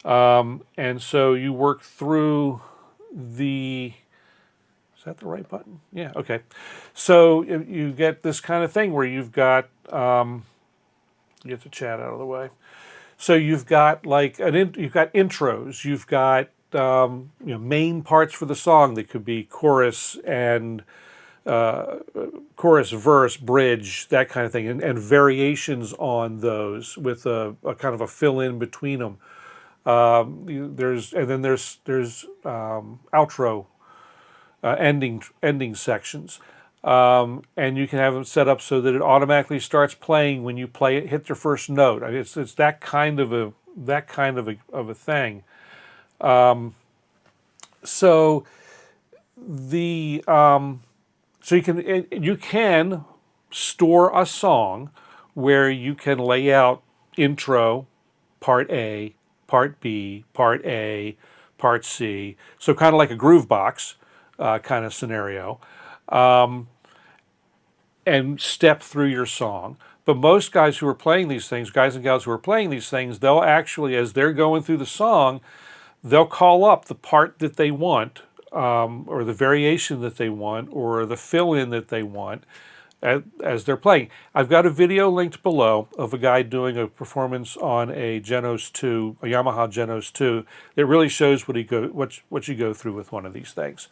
And so you work through is that the right button? Yeah, okay. So you get this kind of thing where you've got, get the chat out of the way. So you've got like you've got intros, you've got main parts for the song that could be chorus and chorus, verse, bridge, that kind of thing, and variations on those with a kind of a fill-in between them. There's outro. Ending sections, and you can have them set up so that it automatically starts playing when you hit your first note. I mean, it's that kind of a thing. So you can store a song where you can lay out intro, part A, part B, part A, part C. So kind of like a groove box. Kind of scenario, and step through your song. But most guys who are playing these things, guys and gals who are playing these things, they'll actually, as they're going through the song, they'll call up the part that they want, or the variation that they want, or the fill-in that they want, as they're playing. I've got a video linked below of a guy doing a performance on a Genos 2, a Yamaha Genos 2. It really shows what you go through with one of these things.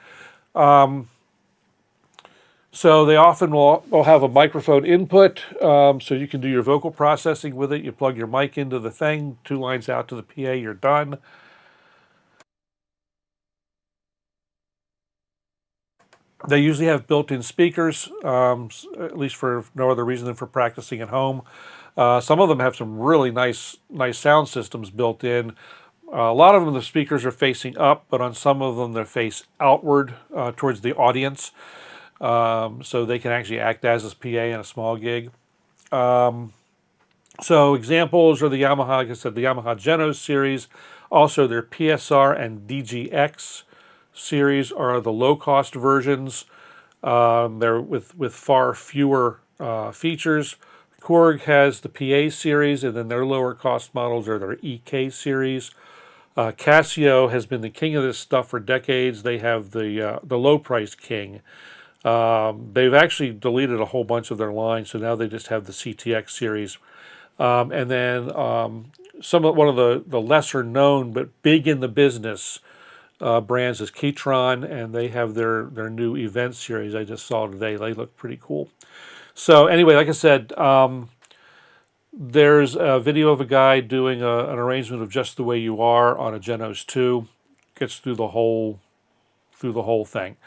So they often will have a microphone input, so you can do your vocal processing with it. You plug your mic into the thing, 2 lines out to the PA, you're done. They usually have built-in speakers, at least for no other reason than for practicing at home. Some of them have some really nice sound systems built in. A lot of them, the speakers are facing up, but on some of them, they face outward towards the audience. So they can actually act as a PA in a small gig. So examples are the Yamaha, like I said, the Yamaha Genos series. Also their PSR and DGX series are the low-cost versions. They're with far fewer features. Korg has the PA series, and then their lower-cost models are their EK series. Casio has been the king of this stuff for decades. They have the low-priced king. They've actually deleted a whole bunch of their lines, so now they just have the CTX series. And then one of the lesser known but big in the business brands is Keytron, and they have their new event series I just saw today. They look pretty cool. So anyway, like I said, there's a video of a guy doing an arrangement of Just the Way You Are on a Genos 2. Gets through the whole thing.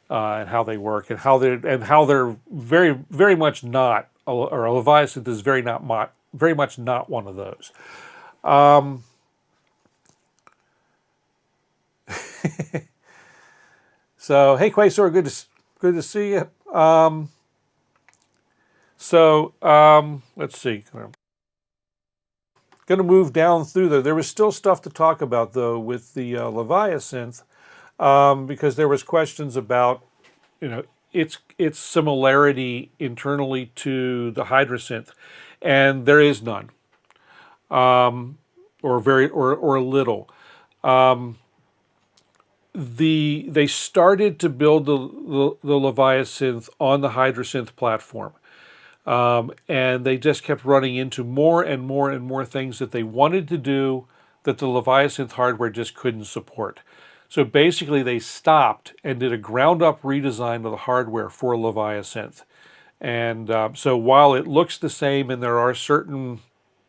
And how they work, and how they're very much not, or a Leviasynth is very much not one of those. So hey Quasor, good to see you. Let's see. Going to move down through there. There was still stuff to talk about though with the Leviasynth. Because there was questions about, its similarity internally to the Hydrasynth, and there is none, or little. They started to build the Leviasynth on the Hydrasynth platform, and they just kept running into more and more and more things that they wanted to do that the Leviasynth hardware just couldn't support. So basically they stopped and did a ground-up redesign of the hardware for Leviasynth. And so while it looks the same and there are certain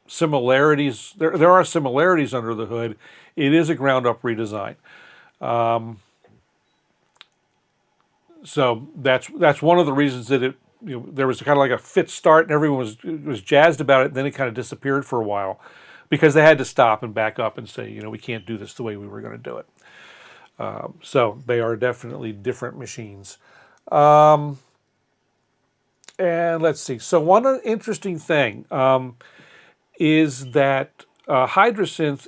similarities, there are similarities under the hood, it is a ground-up redesign. So that's one of the reasons that there was kind of like a fit start and everyone was jazzed about it, and then it kind of disappeared for a while because they had to stop and back up and say, we can't do this the way we were going to do it. So they are definitely different machines. And let's see. So one interesting thing is that Hydrasynth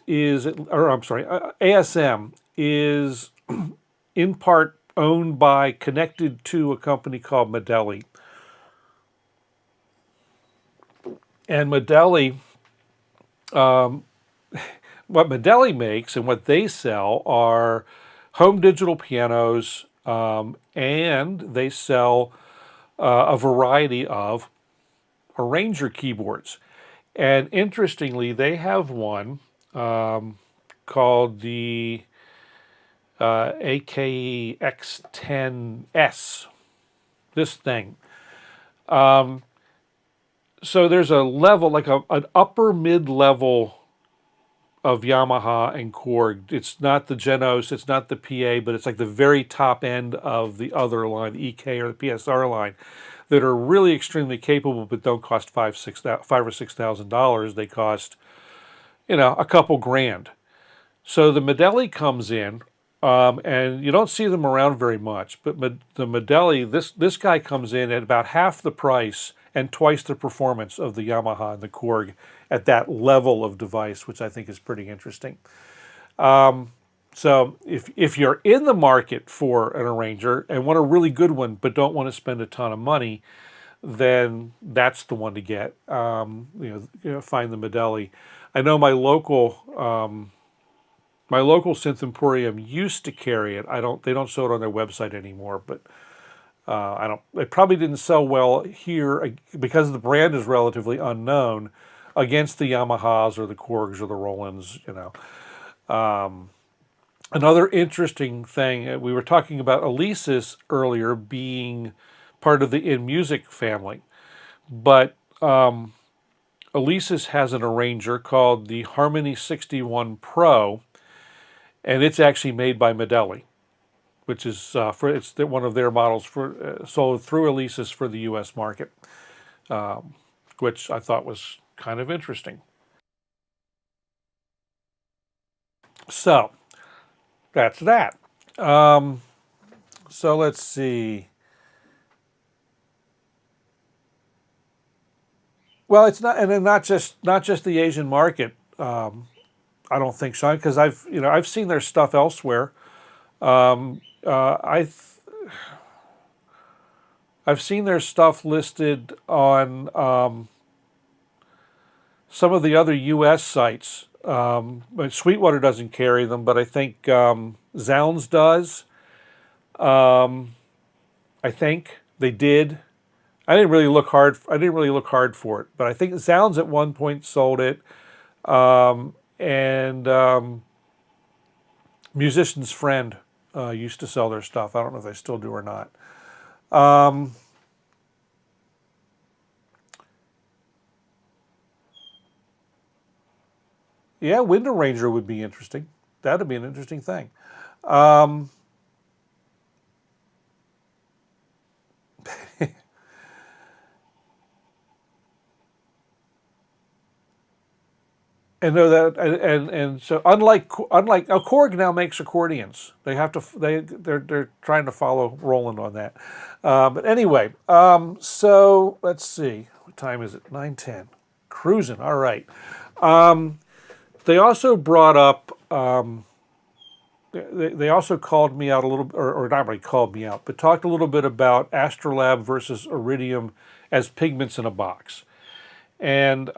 ASM is in part owned by, connected to a company called Medeli. And Medeli, what Medeli makes and what they sell are home digital pianos, and they sell a variety of arranger keyboards. And interestingly, they have one called the AKE X10S, this thing. So there's a level, like an upper mid-level of Yamaha and Korg. It's not the Genos, it's not the PA, but it's like the very top end of the other line, the EK or the PSR line, that are really extremely capable but don't cost $5,000 or $6,000. They cost, a couple grand. So the Medeli comes in, and you don't see them around very much, but the Medeli, this guy comes in at about half the price and twice the performance of the Yamaha and the Korg at that level of device, which I think is pretty interesting. So if you're in the market for an arranger and want a really good one but don't want to spend a ton of money, then that's the one to get. Find the Medeli. I know my local Synth Emporium used to carry it. They don't show it on their website anymore, but It probably didn't sell well here because the brand is relatively unknown against the Yamahas or the Korgs or the Rolands, you know. Another interesting thing, we were talking about Alesis earlier being part of the inMusic family, but Alesis has an arranger called the Harmony 61 Pro, and it's actually made by Medeli, which is it's one of their models sold through Alesis for the U.S. market, which I thought was kind of interesting. So that's that. So let's see. Well, it's not, and then not just the Asian market. I don't think, Sean, because I've seen their stuff elsewhere. I've seen their stuff listed on some of the other U.S. sites. Sweetwater doesn't carry them, but I think zZounds does. I think they did. I didn't really look hard for it, but I think zZounds at one point sold it, and Musician's Friend used to sell their stuff. I don't know if they still do or not. Yeah, Wind Arranger would be interesting. That would be an interesting thing. And know that, and so unlike Korg now makes accordions. They have to they're trying to follow Roland on that. But anyway, so let's see, what time is it? 9:10. Cruising. All right. They also brought up. They also called me out a little, or not really called me out, but talked a little bit about AstroLab versus Iridium as Pigments-in-a-box, and.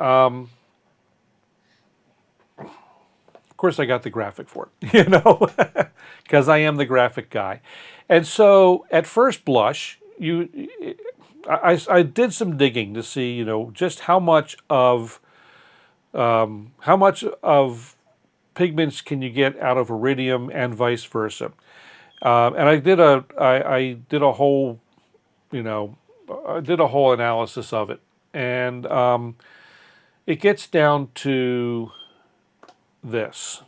Of course, I got the graphic for it, you know, because I am the graphic guy. And so, at first blush, I did some digging to see, you know, just how much of pigments can you get out of iridium and vice versa. And I did a whole, you know, analysis of it, and it gets down to this.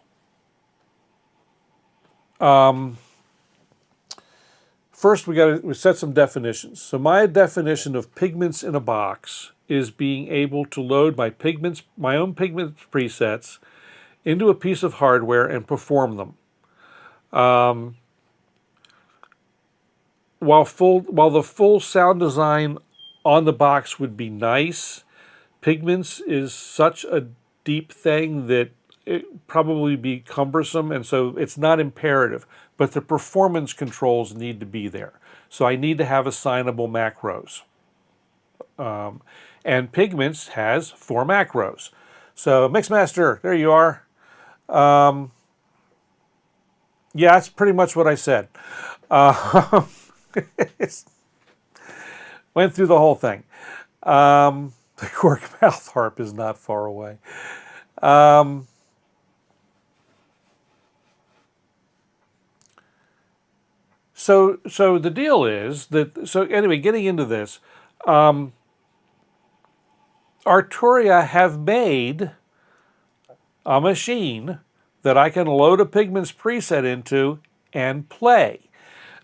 First, we set some definitions. So my definition of pigments in a box is being able to load my own pigment presets into a piece of hardware and perform them. While the full sound design on the box would be nice, Pigments is such a deep thing that it probably be cumbersome, and so it's not imperative, but the performance controls need to be there. So I need to have assignable macros. And Pigments has 4 macros. So Mixmaster, there you are. Yeah, that's pretty much what I said. Went through the whole thing. The cork mouth harp is not far away. So the deal is that, so anyway, getting into this, Arturia have made a machine that I can load a Pigments preset into and play.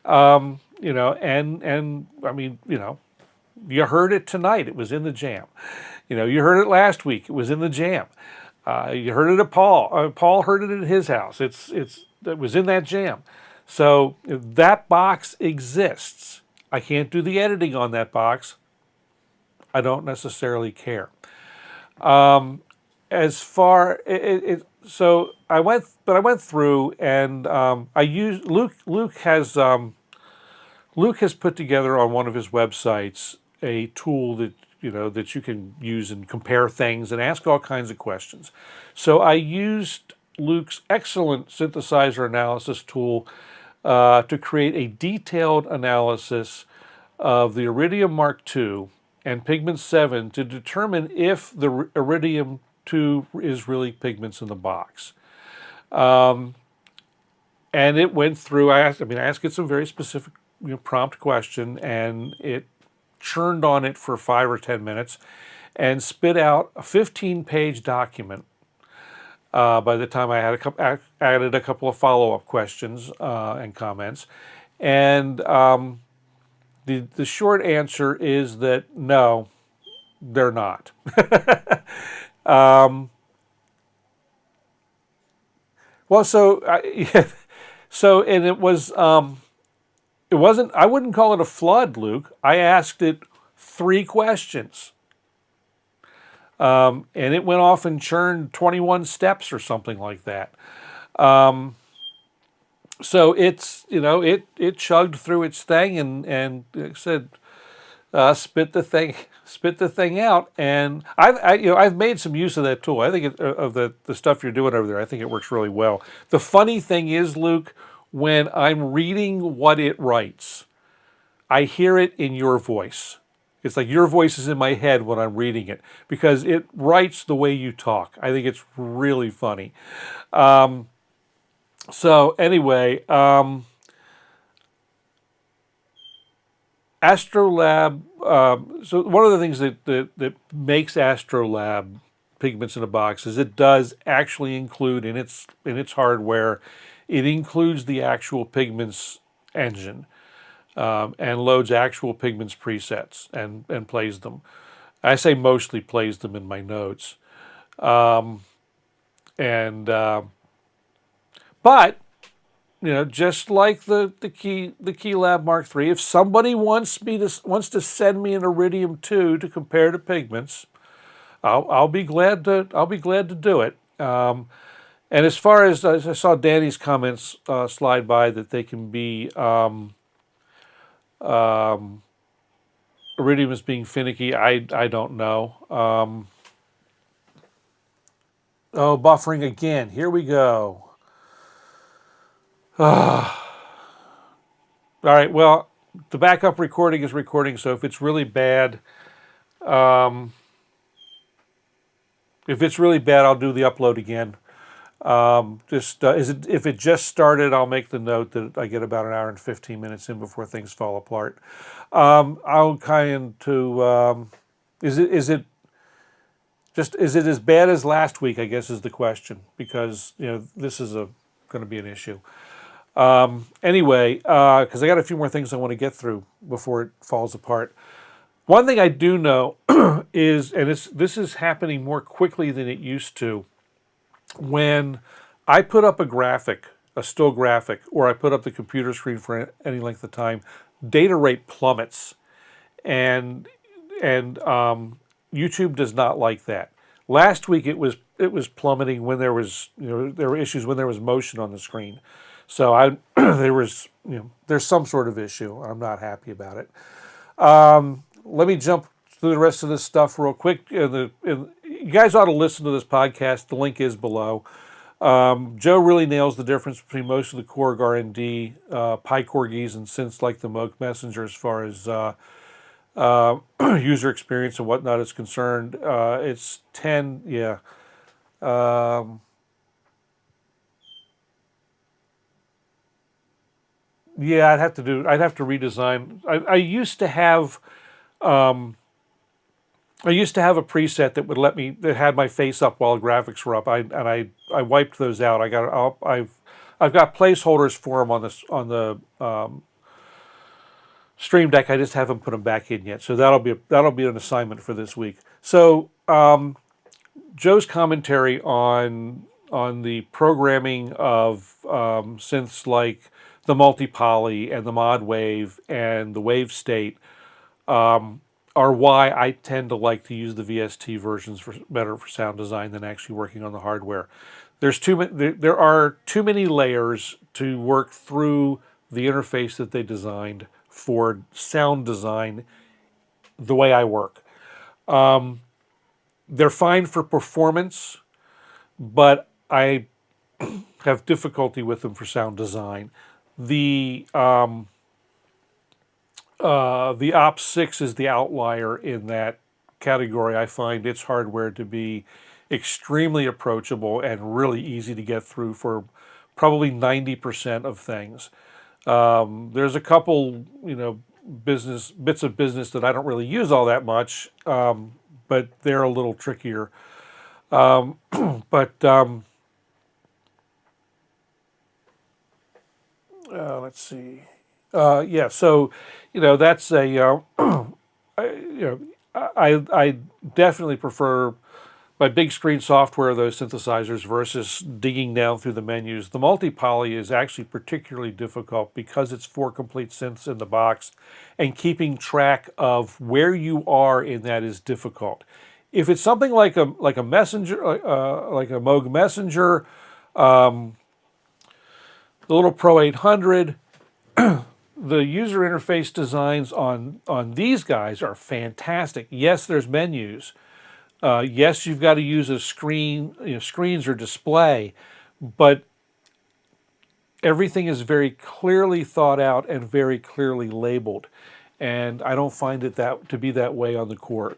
You know, and I mean, you know, you heard it tonight, it was in the jam. You know, you heard it last week, it was in the jam. You heard it at Paul. Paul heard it at his house. It was in that jam. So that box exists. I can't do the editing on that box. I don't necessarily care. As far so I went through and I used Luke has put together on one of his websites a tool that that you can use and compare things and ask all kinds of questions. So I used Luke's excellent synthesizer analysis tool to create a detailed analysis of the Iridium Mark II and Pigment-7 to determine if the Iridium 2 is really Pigments-in-a-box. And it went through, I asked it some very specific prompt question, and it churned on it for 5 or 10 minutes and spit out a 15-page document. By the time I had added a couple of follow-up questions and comments. And the short answer is that no, they're not. Well, and it wasn't, I wouldn't call it a flood, Luke. I asked it 3 questions. And it went off and churned 21 steps or something like that. So it's, it chugged through its thing and it said, spit the thing out. And I've made some use of that tool. I think of the stuff you're doing over there. I think it works really well. The funny thing is, Luke, when I'm reading what it writes, I hear it in your voice. It's like your voice is in my head when I'm reading it because it writes the way you talk. I think it's really funny. So anyway, AstroLab, so one of the things that makes AstroLab Pigments-in-a-Box is it does actually include in its hardware, it includes the actual Pigments engine. And loads actual Pigments presets and plays them. I say mostly plays them in my notes. But just like the KeyLab Mark III, if somebody wants to send me an Iridium 2 to compare to Pigments, I'll be glad to do it. And as far as I saw Danny's comments slide by that they can be Iridium is being finicky. I don't know. Oh, buffering again. Here we go. All right. Well, the backup recording is recording, so if it's really bad, I'll do the upload again. If it just started, I'll make the note that I get about an hour and 15 minutes in before things fall apart. I'll kind of is it as bad as last week, I guess is the question, because this is going to be an issue. Anyway, because I got a few more things I want to get through before it falls apart. One thing I do know is, and this is happening more quickly than it used to, when I put up a still graphic, or I put up the computer screen for any length of time, data rate plummets, and YouTube does not like that. Last week it was plummeting when there were issues when there was motion on the screen. So there's some sort of issue. I'm not happy about it. Let me jump through the rest of this stuff real quick. You guys ought to listen to this podcast. The link is below. Joe really nails the difference between most of the Korg R&D, Pi Corgis and synths like the Moog Messenger as far as user experience and whatnot is concerned. It's 10, yeah. Yeah, I'd have to redesign. I used to have a preset that would that had my face up while graphics were up. I wiped those out. I've got placeholders for them on the Stream Deck. I just haven't put them back in yet. So that'll be an assignment for this week. So Joe's commentary on the programming of synths like the multi-poly and the mod wave and the wave state are why I tend to like to use the VST versions better for sound design than actually working on the hardware. There are too many layers to work through the interface that they designed for sound design the way I work. They're fine for performance, but I have difficulty with them for sound design. The The Ops 6 is the outlier in that category. I find its hardware to be extremely approachable and really easy to get through for probably 90% of things. There's a couple, bits of business that I don't really use all that much, but they're a little trickier. Let's see. Yeah, so that's a I definitely prefer my big screen software, those synthesizers, versus digging down through the menus. The multi-poly is actually particularly difficult because it's 4 complete synths in the box, and keeping track of where you are in that is difficult. If it's something like a messenger, like a Moog Messenger, the little Pro-800, the user interface designs on these guys are fantastic. Yes, there's menus. Yes, you've got to use a screen, screens or display, but everything is very clearly thought out and very clearly labeled. And I don't find it to be that way on the Korgs.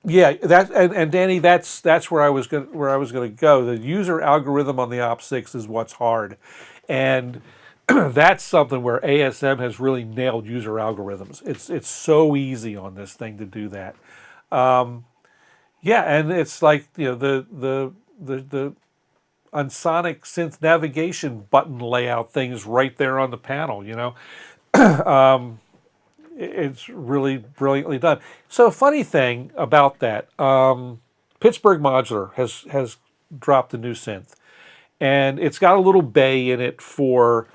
Yeah, and Danny, that's where I was going to go. The user algorithm on the Ops 6 is what's hard, and that's something where ASM has really nailed user algorithms. It's so easy on this thing to do that. Yeah, and it's like the Unsonic synth navigation button layout things right there on the panel. It's really brilliantly done. So a funny thing about that, Pittsburgh Modular has dropped a new synth, and it's got a little bay in it for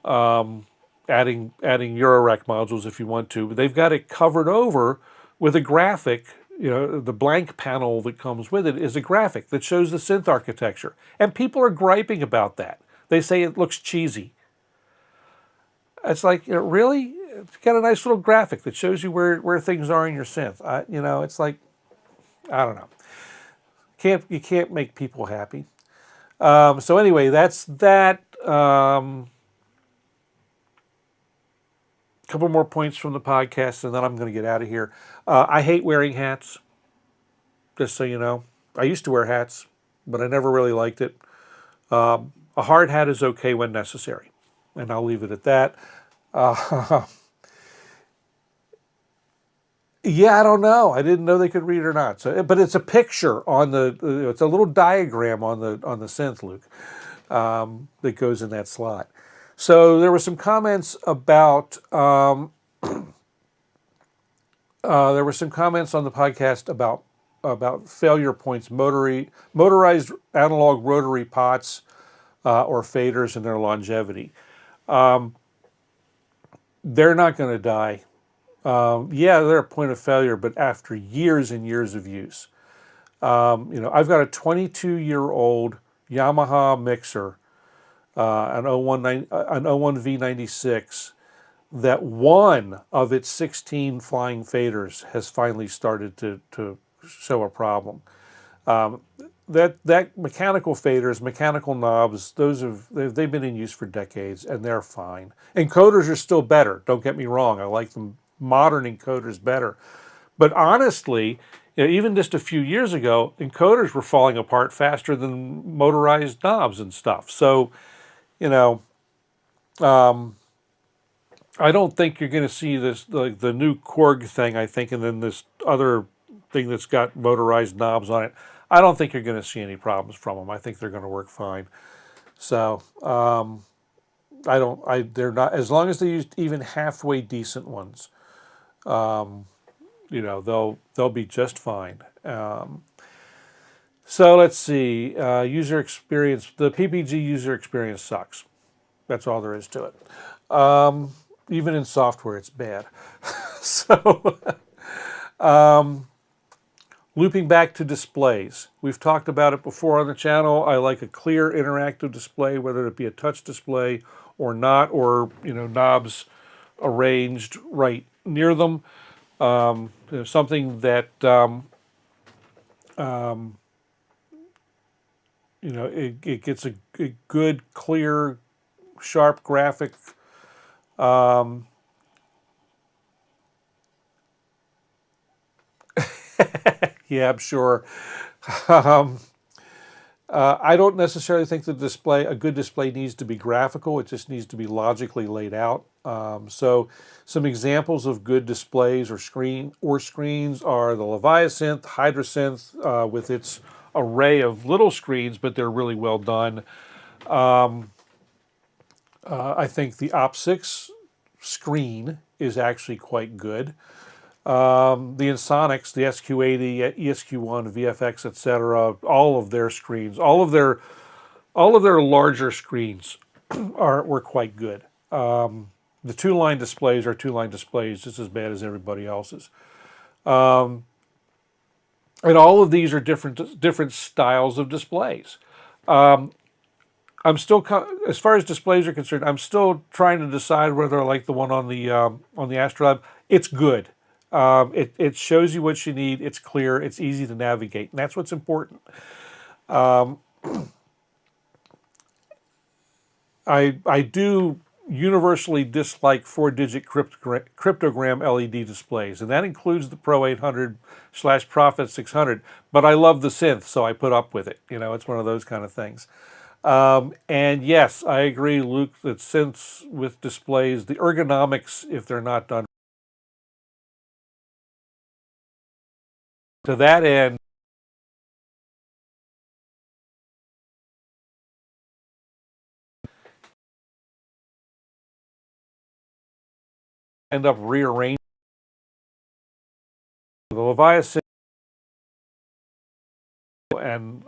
adding Eurorack modules if you want to. But they've got it covered over with a graphic. The blank panel that comes with it is a graphic that shows the synth architecture, and people are griping about that. They say it looks cheesy. It's like, really? It's got a nice little graphic that shows you where things are in your synth. It's like, I don't know. You can't make people happy. So anyway, that's that. Couple more points from the podcast, and then I'm going to get out of here. I hate wearing hats, just so you know. I used to wear hats, but I never really liked it. A hard hat is okay when necessary, and I'll leave it at that. Yeah, I don't know. I didn't know they could read or not. So, but it's a picture on it's a little diagram on the synth, Luke, that goes in that slot. So there were some comments about there were some comments on the podcast about failure points, motorized analog rotary pots or faders and their longevity. They're not going to die. Yeah, they're a point of failure, but after years and years of use. I've got a 22-year-old Yamaha mixer, an 01 V96, that one of its 16 flying faders has finally started to show a problem. That mechanical faders, mechanical knobs, they've been in use for decades, and they're fine. Encoders are still better. Don't get me wrong. I like them modern encoders better. But honestly, even just a few years ago, encoders were falling apart faster than motorized knobs and stuff. So, I don't think you're going to see this, the new Korg thing, I think, and then this other thing that's got motorized knobs on it. I don't think you're going to see any problems from them. I think they're going to work fine. So, they're not, as long as they use even halfway decent ones, they'll be just fine. So let's see, user experience, the PPG user experience sucks. That's all there is to it. Even in software, it's bad. So, looping back to displays. We've talked about it before on the channel. I like a clear interactive display, whether it be a touch display or not, or knobs arranged right near them. Something that it gets a good, clear sharp graphic. Yeah, I'm sure. um, I don't necessarily think a good display needs to be graphical. It just needs to be logically laid out. So some examples of good displays or screens are the Leviasynth, Hydrasynth, with its array of little screens, but they're really well done. I think the Op6 screen is actually quite good. The Insonics, the SQ80, ESQ1, VFX, etc., all of their screens, all of their larger screens were quite good. The two-line displays are two-line displays, just as bad as everybody else's. And all of these are different styles of displays. I'm still, as far as displays are concerned, I'm still trying to decide whether I like the one on the AstroLab. It's good. It shows you what you need. It's clear. It's easy to navigate, and that's what's important. I do universally dislike 4-digit cryptogram LED displays, and that includes the Pro-800 / Prophet 600. But I love the Synth, so I put up with it. You know, it's one of those kind of things. And yes, I agree, Luke, that Synths with displays, the ergonomics, if they're not done to that end, end up rearranging the Leviasynth and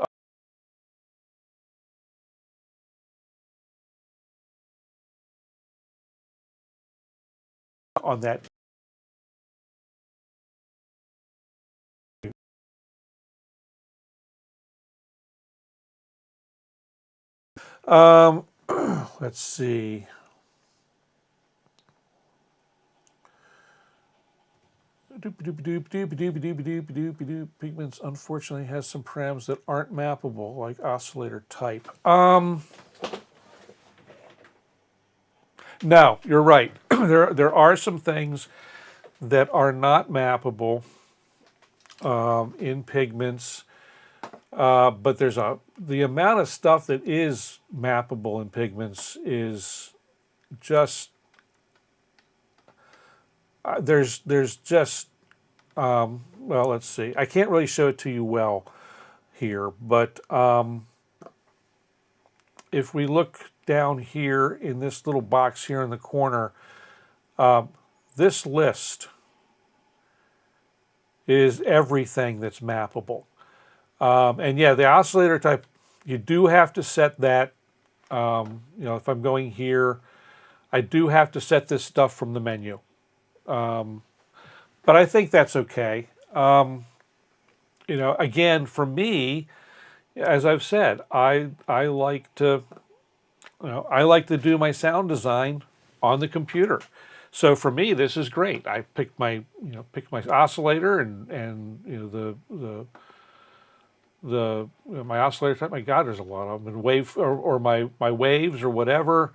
on that. Let's see. Pigments unfortunately has some params that aren't mappable, like oscillator type. No, you're right. There are some things that are not mappable in Pigments, but the amount of stuff that is mappable in Pigments is just there's just well, let's see. I can't really show it to you well here, but if we look down here in this little box here in the corner, this list is everything that's mappable. And yeah, the oscillator type, you do have to set that, you know, if I'm going here, I do have to set this stuff from the menu. But I think that's okay. You know, again, for me, as I've said, I like to, you know, I like to do my sound design on the computer. So for me, this is great. I picked my oscillator and you know my oscillator type. My God, there's a lot of them. And wave or my waves or whatever.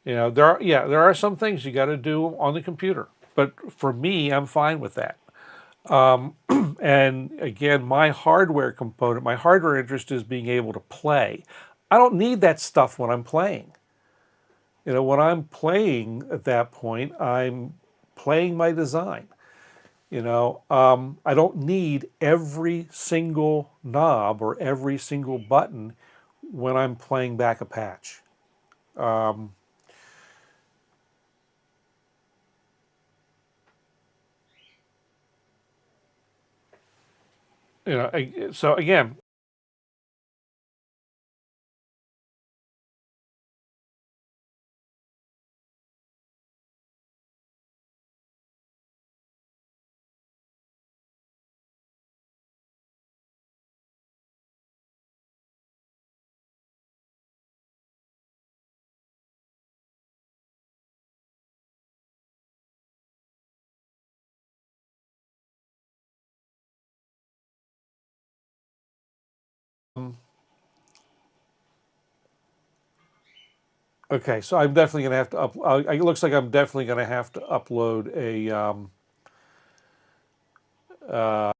You know, there are some things you got to do on the computer. But for me, I'm fine with that. And again, my hardware component, my hardware interest is being able to play. I don't need that stuff when I'm playing. You know, when I'm playing at that point, I'm playing my design. You know, I don't need every single knob or every single button when I'm playing back a patch. You know, so again, Okay, so I'm definitely going to have to it looks like I'm definitely going to have to upload a